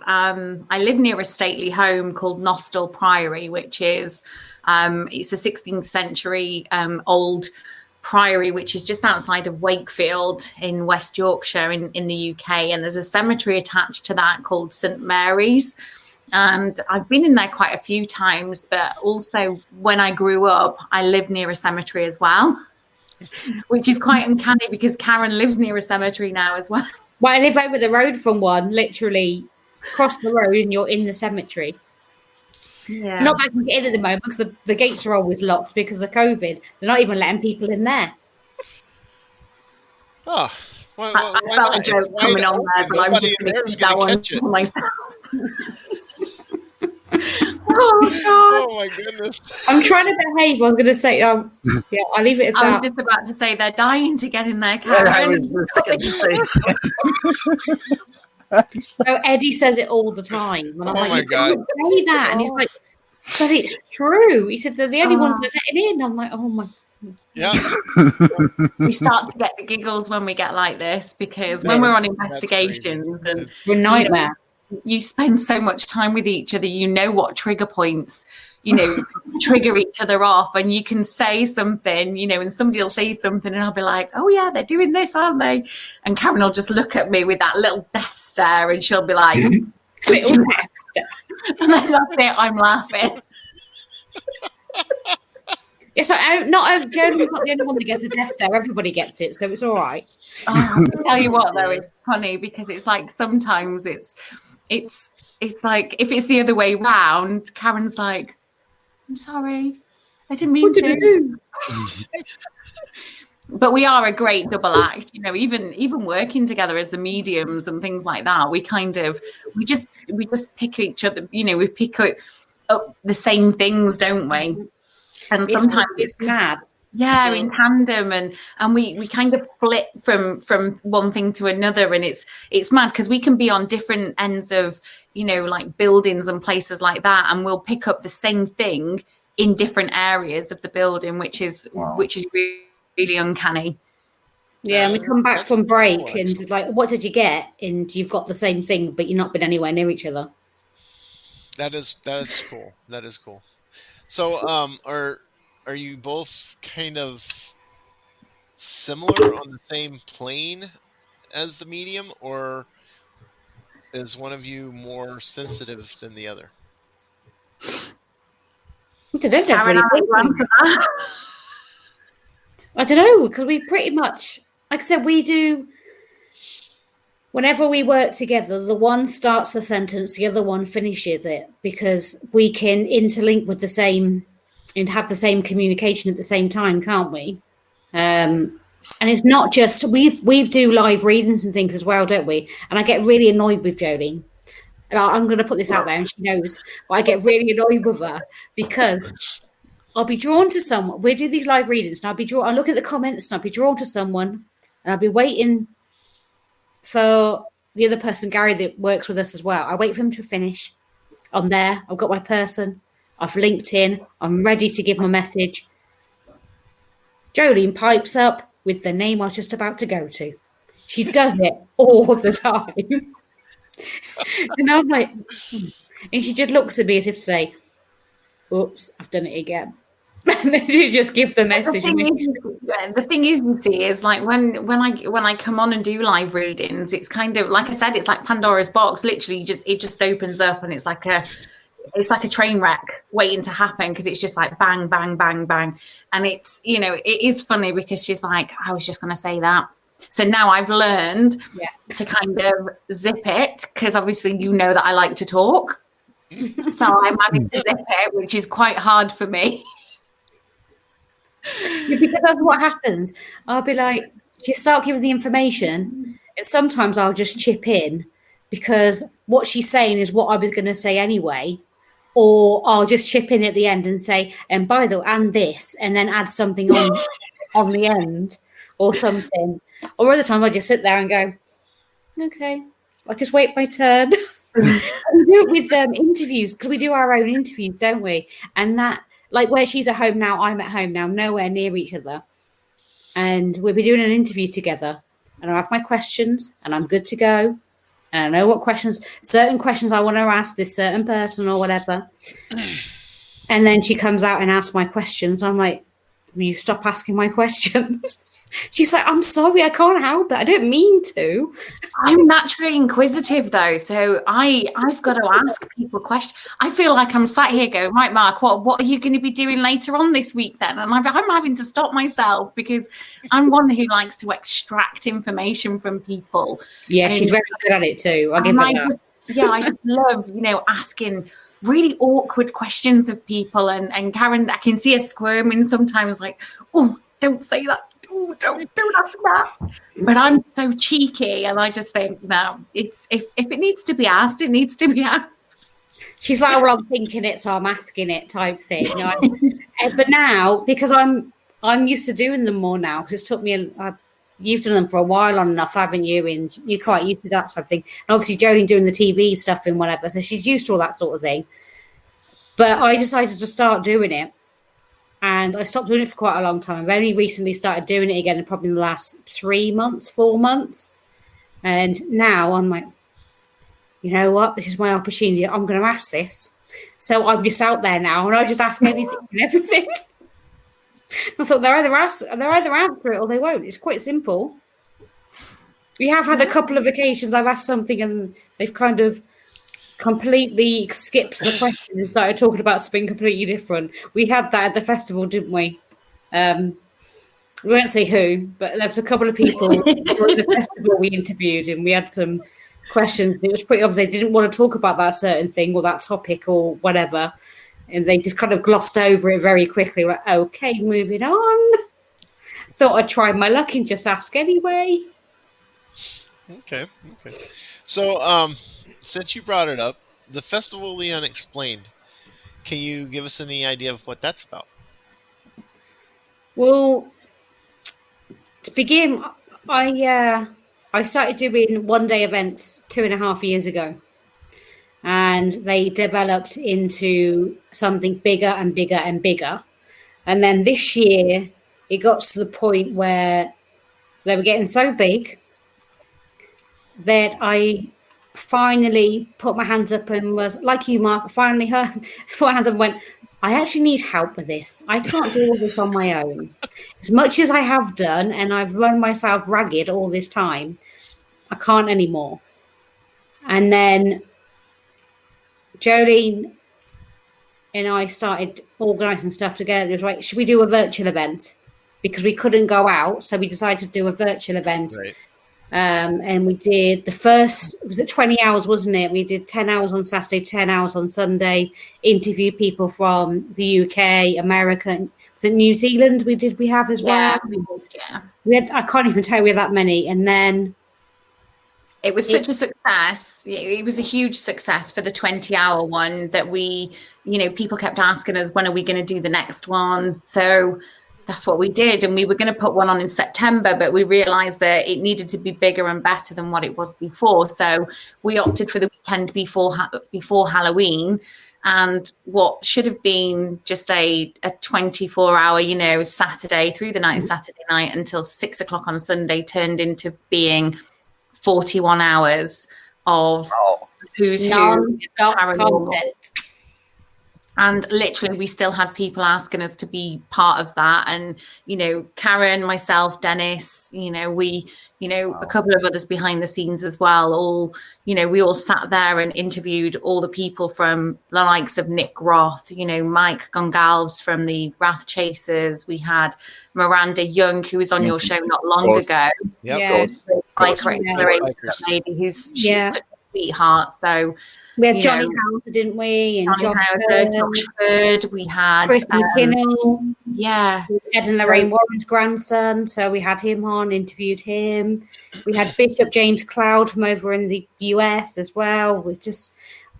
I live near a stately home called Nostell Priory, which is it's a 16th century old priory, which is just outside of Wakefield in West Yorkshire in the UK. And there's a cemetery attached to that called St Mary's. And I've been in there quite a few times, but also when I grew up, I lived near a cemetery as well, which is quite uncanny because Karen lives near a cemetery now as well. Well, I live over the road from one, literally cross the road and you're in the cemetery. Yeah. Not that I can get in at the moment because the gates are always locked because of COVID. They're not even letting people in there. Oh, well, I felt a joke coming on there, but I'm just going to keep that one for myself. Oh, God. Oh, my goodness. I'm trying to behave. I was going to say, yeah, I'll leave it at that. I was just about to say they're dying to get in there, Karen. Yeah, I was just going to say. So Eddie says it all the time. And I'm Oh, like, my God. Can't say that. And he's like, but it's true. He said they're the only ones that are letting in. I'm like, oh my goodness. Yeah. We start to get the giggles when we get like this because when we're on investigations and We're a nightmare. You spend so much time with each other, you know what trigger points, trigger each other off, and you can say something, and somebody will say something and I'll be like, oh yeah, they're doing this, aren't they? And Karen will just look at me with that little death stare and she'll be like, Little death stare. And then that's it, I'm laughing. It's like, Jolene's not the only one that gets a death stare. Everybody gets it, so it's all right. I'll tell you what though, it's funny because it's like sometimes it's like if it's the other way round, Karen's like, I'm sorry, I didn't mean to. But we are a great double act, even working together as the mediums and things like that. We just pick each other, we pick up the same things, don't we? And sometimes it's mad. Yeah, in tandem, and we kind of flip from one thing to another, and it's mad because we can be on different ends of like buildings and places like that, and we'll pick up the same thing in different areas of the building, which is really, really uncanny. Yeah, and we come back from break and like, what did you get? And you've got the same thing, but you've not been anywhere near each other. That is cool. That is cool. So, are you both kind of similar on the same plane as the medium, or is one of you more sensitive than the other? I don't know, because we pretty much, like I said, we do. Whenever we work together, the one starts the sentence, the other one finishes it, because we can interlink with the same and have the same communication at the same time, can't we? And it's not just we do live readings and things as well, don't we? And I get really annoyed with Jolene. And I'm going to put this out there, and she knows. But I get really annoyed with her because I'll be drawn to someone. We do these live readings, and I'll look at the comments, and I'll be drawn to someone, and I'll be waiting for the other person, Gary, that works with us as well. I wait for him to finish. I'm there. I've got my person. I've linked in. I'm ready to give my message. Jolene pipes up with the name I was just about to go to. She does it all the time. And I'm like, and she just looks at me as if to say, oops, I've done it again. And then you just give the message. The thing is, you see, is like when I come on and do live readings, it's kind of like I said, it's like Pandora's box. Literally, it just opens up, and it's like it's like a train wreck waiting to happen, because it's just like bang, bang, bang, bang. And it's, you know, it is funny because she's like, I was just going to say that. So now I've learned to kind of zip it, because obviously you know that I like to talk. So I'm having to zip it, which is quite hard for me. Yeah, because that's what happens. I'll be like, just start giving the information, and sometimes I'll just chip in because what she's saying is what I was going to say anyway, or I'll just chip in at the end and say, and by the way, and this, and then add something on the end or something. Or other times I just sit there and go, okay, I'll just wait my turn. We do it with interviews, because we do our own interviews, don't we? And that, like where she's at home now, I'm at home now, nowhere near each other. And we'll be doing an interview together. And I have my questions and I'm good to go. And I know what questions, certain questions I want to ask this certain person or whatever. And then she comes out and asks my questions. I'm like, will you stop asking my questions? She's like, I'm sorry, I can't help it. I don't mean to. I'm naturally inquisitive, though, so I've got to ask people questions. I feel like I'm sat here going, right, Mark, what are you going to be doing later on this week then? And I'm having to stop myself, because I'm one who likes to extract information from people. Yeah, and she's very good at it too. I'll give her that. I just love, you know, asking really awkward questions of people. And Karen, I can see her squirming sometimes, like, oh, don't say that. Oh, don't ask that. But I'm so cheeky, and I just think, no, it's if it needs to be asked, it needs to be asked. She's like, well, I'm thinking it, so I'm asking it, type thing. You know? But now, because I'm used to doing them more now, because it's took me you've done them for a while on enough, haven't you? And you're quite used to that type of thing. And obviously, Jolene doing the TV stuff and whatever, so she's used to all that sort of thing. But I decided to start doing it. And I stopped doing it for quite a long time. I've only recently started doing it again, probably in the last 4 months. And now I'm like, you know what? This is my opportunity. I'm going to ask this. So I'm just out there now, and I just ask anything and everything. I thought they're either answer it or they won't. It's quite simple. We have had a couple of occasions I've asked something and they've kind of completely skipped the question and started talking about something completely different. We had that at the festival, didn't we? We won't say who, but there was a couple of people at the festival we interviewed, and we had some questions. It was pretty obvious they didn't want to talk about that certain thing or that topic or whatever, and they just kind of glossed over it very quickly. Like, okay, moving on. Thought I'd try my luck and just ask anyway. Okay. So, since you brought it up, the Festival of the Unexplained, can you give us any idea of what that's about? Well, to begin, I started doing one-day events 2.5 years ago, and they developed into something bigger and bigger and bigger. And then this year, it got to the point where they were getting so big that I finally put my hands up and was like you, Mark. Put my hands up and went, I actually need help with this. I can't do all this on my own. As much as I have done, and I've run myself ragged all this time, I can't anymore. And then Jolene and I started organising stuff together. It was like, should we do a virtual event? Because we couldn't go out, so we decided to do a virtual event. Right. And we did the first, was it 20 hours, wasn't it? We did 10 hours on Saturday, 10 hours on Sunday, interview people from the UK, America, was it New Zealand we have as well? Yeah. We had, I can't even tell you we had that many. And then it was such a success. It was a huge success for the 20-hour one that we, you know, people kept asking us, when are we going to do the next one? So that's what we did. And we were going to put one on in September, but we realized that it needed to be bigger and better than what it was before. So we opted for the weekend before Halloween. And what should have been just a 24-hour, you know, Saturday through the night, Saturday night until 6 o'clock on Sunday turned into being 41 hours of who's who. And literally, we still had people asking us to be part of that. And, you know, Karen, myself, Dennis, you know, a couple of others behind the scenes as well. All, you know, we all sat there and interviewed all the people from the likes of Nick Roth, you know, Mike Gongalves from the Wrath Chasers. We had Miranda Young, who was on your show not long ago. Yep. Biker Exploration lady, she's such a sweetheart. So, we had Johnny Hauser, didn't we? And Josh Hurd. We had Chris McKinnell. Yeah. Ed and Lorraine Warren's grandson. So we had him on, interviewed him. We had Bishop James Cloud from over in the US as well.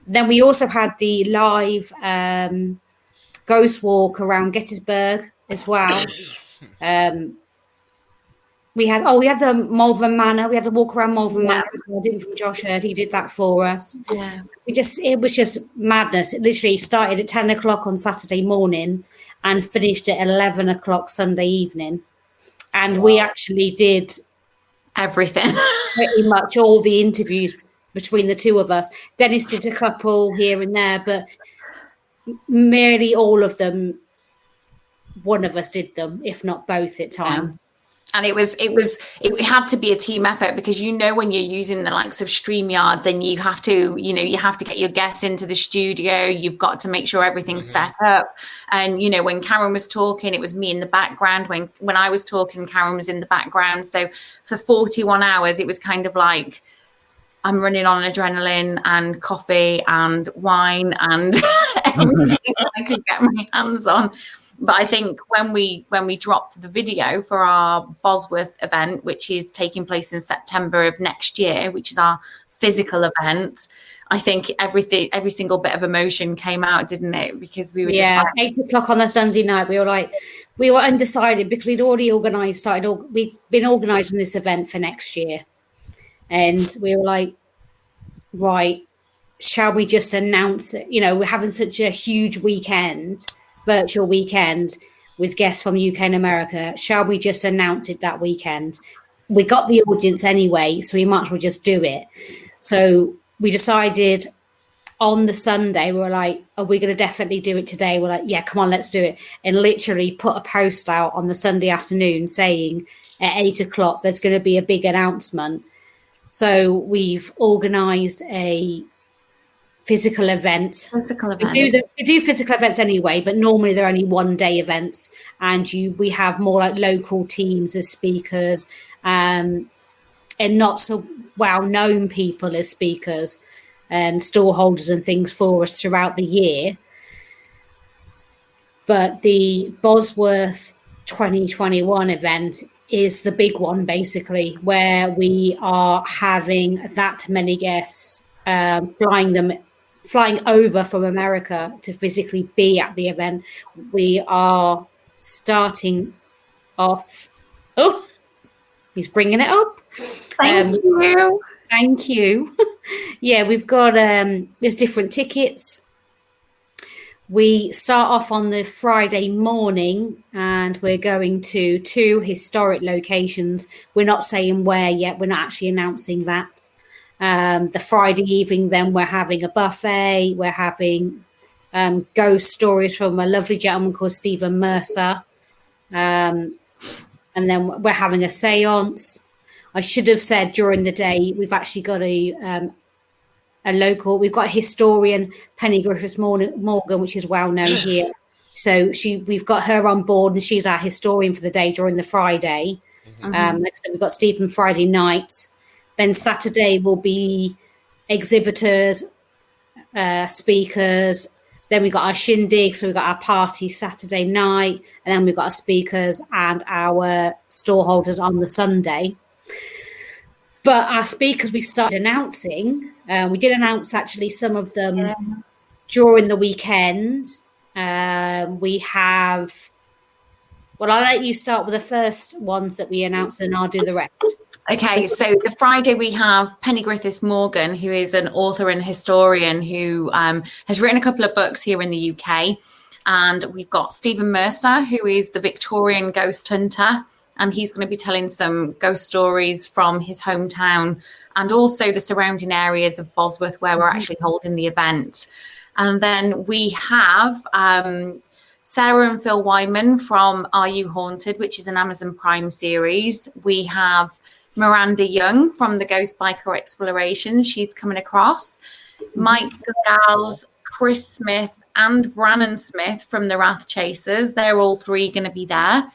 Then we also had the live ghost walk around Gettysburg as well. We had the Malvern Manor. We had to walk around Malvern Manor. I did from Josh Hurd. He did that for us. Yeah. It was just madness. It literally started at 10 o'clock on Saturday morning and finished at 11 o'clock Sunday evening. And we actually did everything. Pretty much all the interviews between the two of us. Dennis did a couple here and there, but merely all of them, one of us did them, if not both at times. And it had to be a team effort, because, you know, when you're using the likes of StreamYard, then you have to get your guests into the studio. You've got to make sure everything's set up. And, you know, when Karen was talking, it was me in the background. When I was talking, Karen was in the background. So for 41 hours, it was kind of like I'm running on adrenaline and coffee and wine and everything I could get my hands on. But I think when we dropped the video for our Bosworth event, which is taking place in September of next year, which is our physical event, I think every single bit of emotion came out, didn't it? Because we were just 8 o'clock on the Sunday night. We were undecided because we'd already we'd been organising this event for next year, and we were like, right, shall we just announce it? You know, we're having such a huge virtual weekend with guests from UK and America. Shall we just announce it that weekend? We got the audience anyway, so we might as well just do it. So we decided on the Sunday, we were like, are we going to definitely do it today? We're like, yeah, come on, let's do it. And literally put a post out on the Sunday afternoon saying at 8 o'clock, there's going to be a big announcement. So we've organised a physical event. We do physical events anyway, but normally they're only one-day events, and we have more like local teams as speakers, and not so well-known people as speakers and store holders and things for us throughout the year. But the Bosworth 2021 event is the big one, basically, where we are having that many guests, flying over from America to physically be at the event. We are starting off. Oh, he's bringing it up. Thank you. Yeah, we've got there's different tickets. We start off on the Friday morning, and we're going to 2 historic locations. We're not saying where yet. We're not actually announcing that. The Friday evening, then we're having a buffet. We're having ghost stories from a lovely gentleman called Stephen Mercer. And then we're having a seance. I should have said during the day, we've actually got a we've got a historian, Penny Griffiths Morgan, which is well known here. So we've got her on board, and she's our historian for the day during the Friday. Next we've got Stephen Friday night. Then Saturday will be exhibitors, speakers. Then we got our shindig, so we got our party Saturday night, and then we've got our speakers and our store holders on the Sunday. But our speakers we've started announcing. We did announce actually some of them during the weekend. We have. Well, I'll let you start with the first ones that we announced, and I'll do the rest. Okay, so the Friday we have Penny Griffiths Morgan, who is an author and historian who has written a couple of books here in the UK. And we've got Stephen Mercer, who is the Victorian ghost hunter. And he's going to be telling some ghost stories from his hometown and also the surrounding areas of Bosworth where we're actually holding the event. And then we have Sarah and Phil Wyman from Are You Haunted, which is an Amazon Prime series. We have Miranda Young from the Ghost Biker Exploration. She's coming across. Mike Gals, Chris Smith, and Brannon Smith from the Wrath Chasers. They're all three going to be there.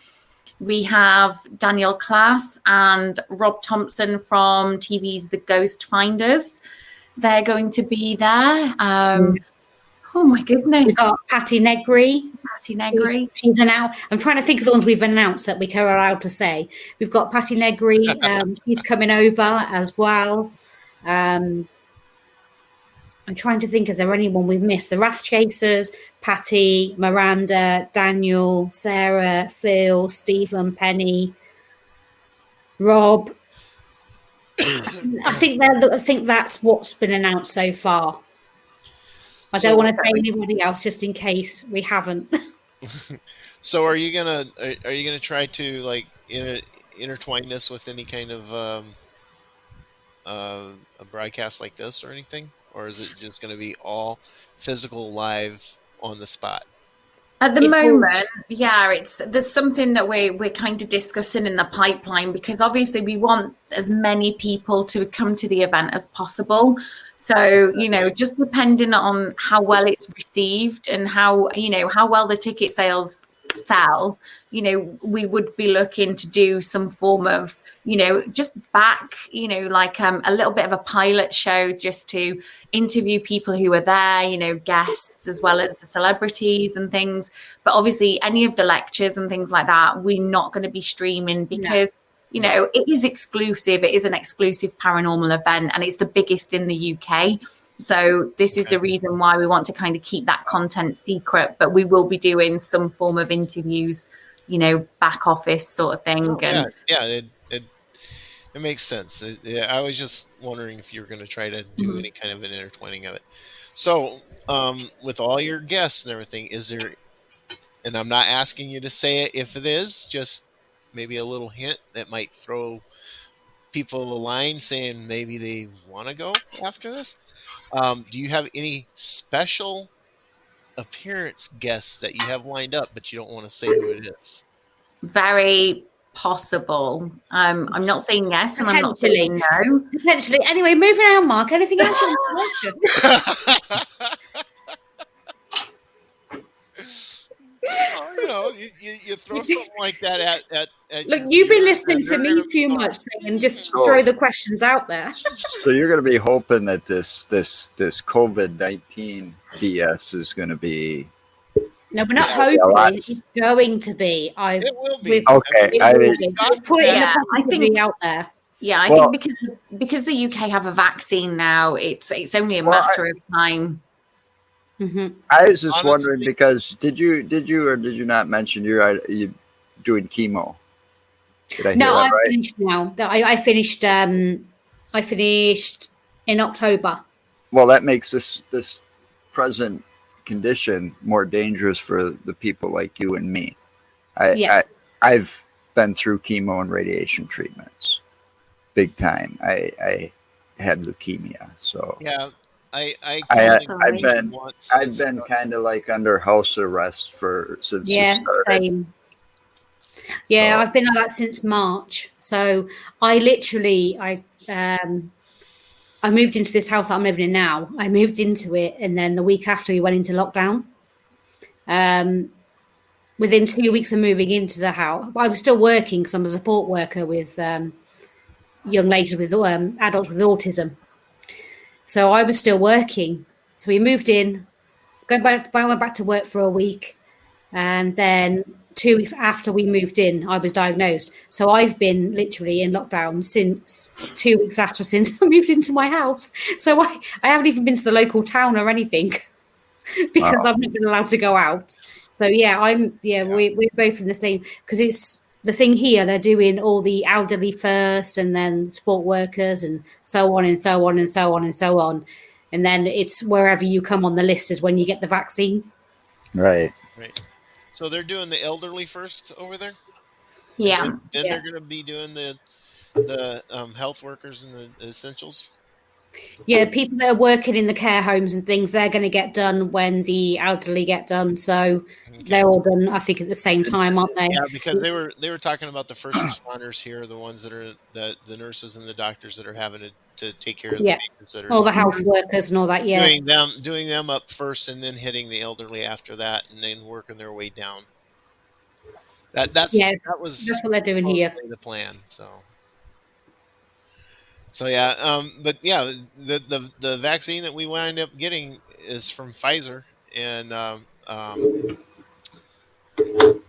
We have Daniel Klass and Rob Thompson from TV's The Ghost Finders. They're going to be there. Oh my goodness. We've got Patti Negri. Patti Negri. She's announced. I'm trying to think of the ones we've announced that we are allowed to say. We've got Patti Negri. She's coming over as well. I'm trying to think, is there anyone we've missed? The Wrath Chasers, Patty, Miranda, Daniel, Sarah, Phil, Stephen, Penny, Rob. I think that's what's been announced so far. I don't want to say anybody else just in case we haven't. So are you gonna try to like intertwine this with any kind of a broadcast like this or anything, or is it just going to be all physical live on the spot? At the moment, there's something that we're kind of discussing in the pipeline, because obviously we want as many people to come to the event as possible. So, just depending on how well it's received and how well the ticket sales sell, we would be looking to do some form of, just back, like a little bit of a pilot show just to interview people who are there, guests as well as the celebrities and things. But obviously any of the lectures and things like that, we're not going to be streaming because, it is exclusive. It is an exclusive paranormal event and it's the biggest in the UK. So this is the reason why we want to kind of keep that content secret, but we will be doing some form of interviews, back office sort of thing. It makes sense. I was just wondering if you were going to try to do any kind of an intertwining of it. So, with all your guests and everything, is there, and I'm not asking you to say it if it is, just maybe a little hint that might throw people a line saying maybe they want to go after this? Do you have any special appearance guests that you have lined up, but you don't want to say who it is? Very possible. I'm not saying yes, and I'm not saying no. Potentially. Anyway, moving on, Mark. Anything else you want you throw something like that at Look, you've been listening to me too much, and just throw the questions out there. So you're going to be hoping that this COVID-19 BS is going to be. No, we're not hoping. It's going to be. It will be. Okay. I think out there. Yeah, I think because the UK have a vaccine now, it's only a matter of time. Mm-hmm. I was just wondering, because did you or did you not mention you're doing chemo? Did I hear that right? Finished now. I finished. I finished in October. Well, that makes this present condition more dangerous for the people like you and me. I've been through chemo and radiation treatments, big time. I had leukemia, so yeah. I've been kind of like under house arrest since it started. Same. Yeah, I've been like that since March. So I moved into this house that I'm living in now. I moved into it, and then the week after we went into lockdown. Within 2 weeks of moving into the house, I was still working because I'm a support worker with young ladies with adults with autism. So I was still working. So we moved in, went back to work for a week, and then 2 weeks after we moved in, I was diagnosed. So I've been literally in lockdown since 2 weeks since I moved into my house. So I haven't even been to the local town or anything because I've not been allowed to go out. So we're both in the same, because it's the thing here. They're doing all the elderly first, and then support workers, and so on and so on and so on and so on. And then it's wherever you come on the list is when you get the vaccine. Right. So they're doing the elderly first over there? Yeah. Then they're going to be doing the health workers and the essentials? Yeah, people that are working in the care homes and things, they're going to get done when the elderly get done. So they're all done, I think, at the same time, aren't they? Yeah, because they were talking about the first responders here, the ones that are the nurses and the doctors that are having to take care of the Yeah, patients that are all the health workers and all that. Yeah, doing them up first, and then hitting the elderly after that, and then working their way down. That was that's what they're doing here. the plan. So yeah, but yeah, the vaccine that we wind up getting is from Pfizer, and God,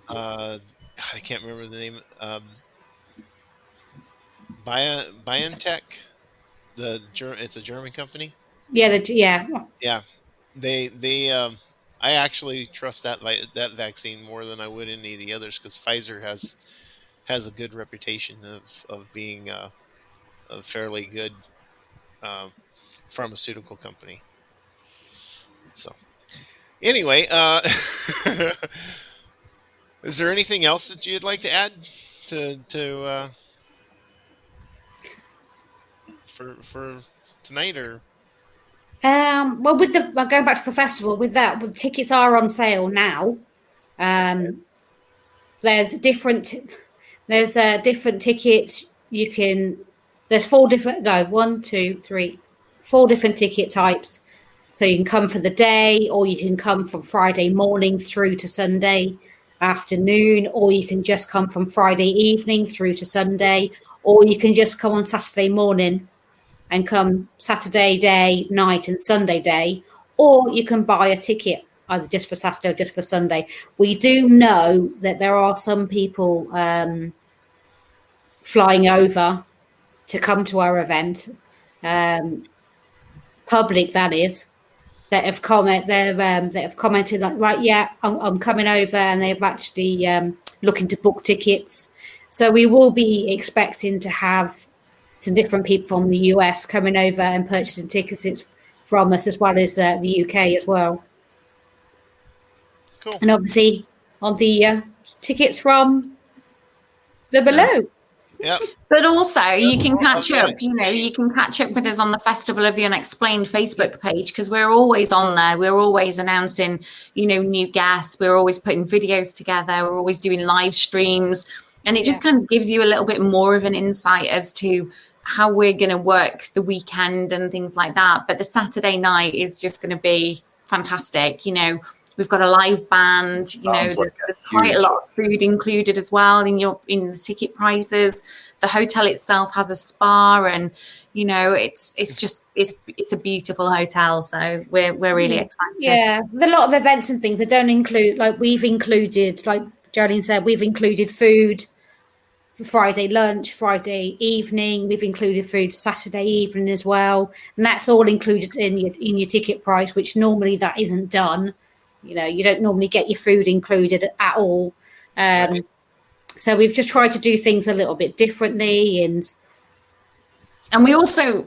I can't remember the name. BioNTech, it's a German company. Yeah, Yeah, they I actually trust that vaccine more than I would any of the others, because Pfizer has a good reputation of being a fairly good um, pharmaceutical company. So anyway, is there anything else that you'd like to add to for tonight, or? Well, going back to the festival, with the tickets are on sale now. There's different tickets. There's four different ticket types. So you can come for the day, or you can come from Friday morning through to Sunday afternoon, or you can just come from Friday evening through to Sunday, or you can just come on Saturday morning and come Saturday day, night, and Sunday day, or you can buy a ticket either just for Saturday or just for Sunday. We do know that there are some people flying over to come to our event, public that is, that have commented like, right, yeah, I'm coming over, and they've actually looking to book tickets. So we will be expecting to have some different people from the US coming over and purchasing tickets from us, as well as the UK as well. Cool. And obviously on the tickets from the below. Yep. But also you can catch up, you can catch up with us on the Festival of the Unexplained Facebook page, because we're always on there. We're always announcing, new guests. We're always putting videos together. We're always doing live streams. And it just kind of gives you a little bit more of an insight as to how we're going to work the weekend and things like that. But the Saturday night is just going to be fantastic. We've got a live band, there's quite a lot of food included as well in the ticket prices. The hotel itself has a spa, and it's a beautiful hotel. So we're really excited. Yeah, there's a lot of events and things that don't include, like we've included, like Jolene said, we've included food for Friday lunch, Friday evening. We've included food Saturday evening as well, and that's all included in your ticket price, which normally that isn't done. You don't normally get your food included at all. So we've just tried to do things a little bit differently, and we also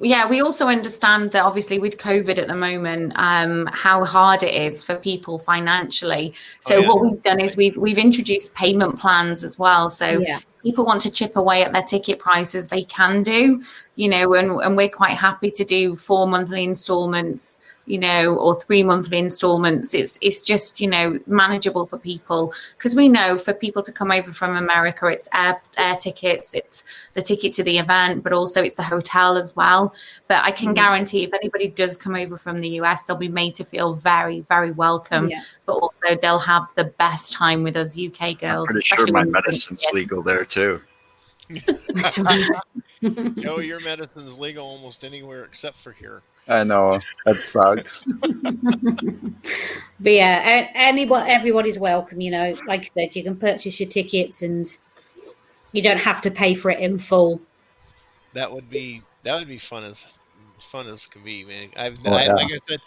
understand that obviously with COVID at the moment, how hard it is for people financially. So what we've done is we've introduced payment plans as well. So people want to chip away at their ticket prices, they can do, and we're quite happy to do 4 monthly installments, or 3 monthly installments. It's just, manageable for people, because we know for people to come over from America, it's air tickets, it's the ticket to the event, but also it's the hotel as well. But I can guarantee if anybody does come over from the US, they'll be made to feel very, very welcome. But also they'll have the best time with us UK girls. I'm pretty sure my medicine's legal there too. Joe, your medicine's legal almost anywhere except for here. I know, that sucks. But yeah, everybody's welcome. Like I said, you can purchase your tickets, and you don't have to pay for it in full. That would be fun as can be, man. Like I said,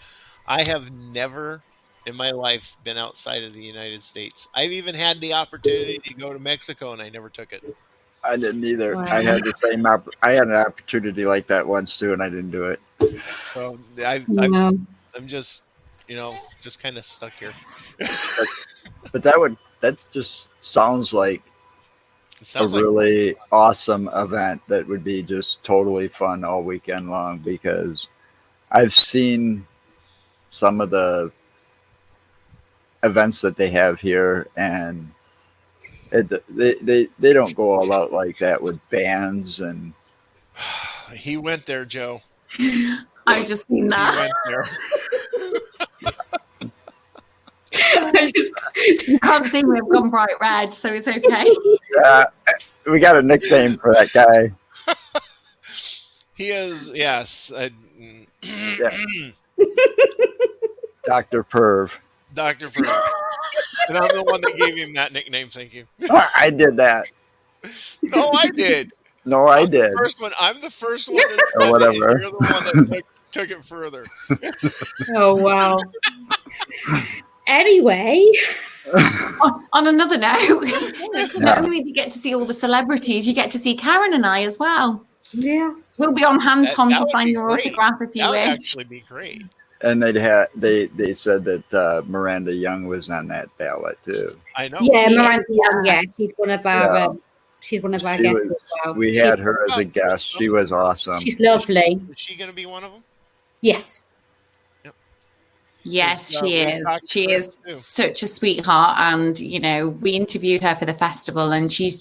I have never in my life been outside of the United States. I've even had the opportunity to go to Mexico, and I never took it. I didn't either. Wow. I had the same. I had an opportunity like that once too, and I didn't do it. So I'm just, just kind of stuck here. but that just sounds like a really awesome event that would be just totally fun all weekend long, because I've seen some of the events that they have here, and they don't go all out like that with bands and. He went there, Joe. I've just seen He that. went there. You can't see me. I've gone bright red, so it's okay. We got a nickname for that guy. He is, yes. Dr. Perv. Dr. Fray. And I'm the one that gave him that nickname, thank you. I did that. No, I did. No, I did. I'm the first one that Or whatever. You're the one that took it further. Oh, wow. Anyway. On another note, not only do you get to see all the celebrities, you get to see Karen and I as well. Yes. We'll be on hand, Tom, That to would sign be your great. autograph if you That would wish. actually be great. And they said that Miranda Young was on that ballot too. I know. Yeah, Miranda Young, yeah. She's one of our guests as well. We had her as a guest. She was awesome. She's lovely. Is she going to be one of them? Yes. Yes, she we is. talked She to her is too. such a sweetheart, and we interviewed her for the festival, and she's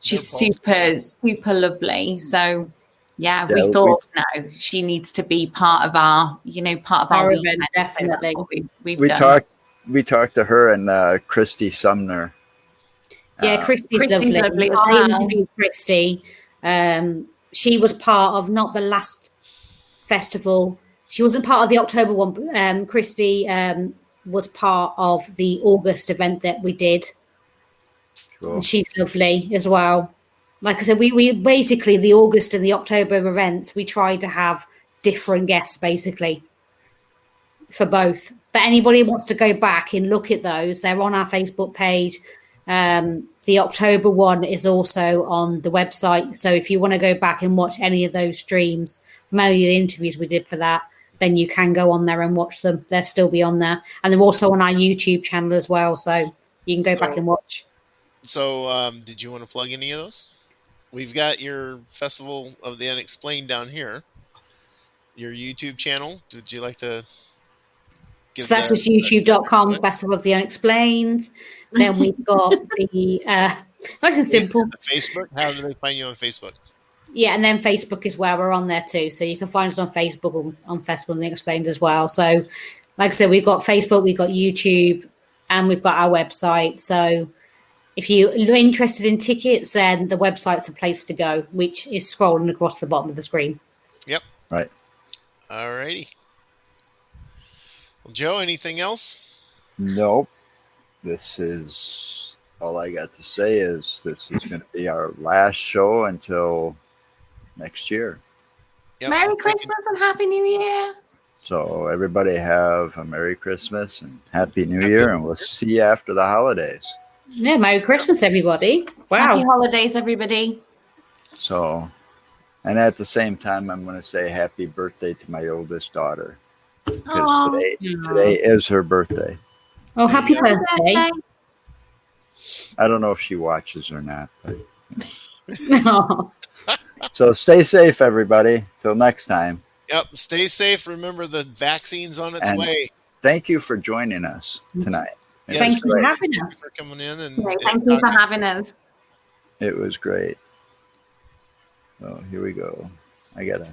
super lovely. So yeah, we thought she needs to be part of our Our event, weekend. definitely. So we've We done. talked to her and Christy Sumner. Yeah, Christy's Christy's lovely. lovely as I well. interviewed Christy. She was part of not the last festival. She wasn't part of the October one. Christy was part of the August event that we did. Cool. She's lovely as well. Like I said, we basically, the August and the October events, we tried to have different guests basically for both. But anybody who wants to go back and look at those, they're on our Facebook page. The October one is also on the website. So if you want to go back and watch any of those streams from any of the interviews we did for that, then you can go on there and watch them. They'll still be on there. And they're also on our YouTube channel as well. So you can go back and watch. So, did you want to plug any of those? We've got your Festival of the Unexplained down here. Your YouTube channel. Would you like to give So that's just youtube.com, Festival of the Unexplained. Then we've got the, nice and simple. Facebook. How do they find you on Facebook? Yeah, and then Facebook is where we're on there too. So you can find us on Facebook or on Festival of the Unexplained as well. So, like I said, we've got Facebook, we've got YouTube, and we've got our website. So if you're interested in tickets, then the website's the place to go, which is scrolling across the bottom of the screen. Yep. Right. All righty. Well, Joe, anything else? Nope. This is all I got to say. Is this is going to be our last show until next year. Yep. Merry Christmas and Happy New Year. So everybody have a Merry Christmas and Happy New Year, and we'll see you after the holidays. Yeah, Merry Christmas, everybody. Wow. Happy holidays, everybody. So, and at the same time, I'm going to say happy birthday to my oldest daughter, because Aw. today is her birthday. Oh, happy Happy birthday. I don't know if she watches or not, but Oh. so stay safe, everybody. Till next time. Yep. Stay safe. Remember, the vaccine's on its And way. Thank you for joining us tonight. Yes, Thank you for having Thank us. you for coming in and Thank you for having us. It was great. So here we go. I gotta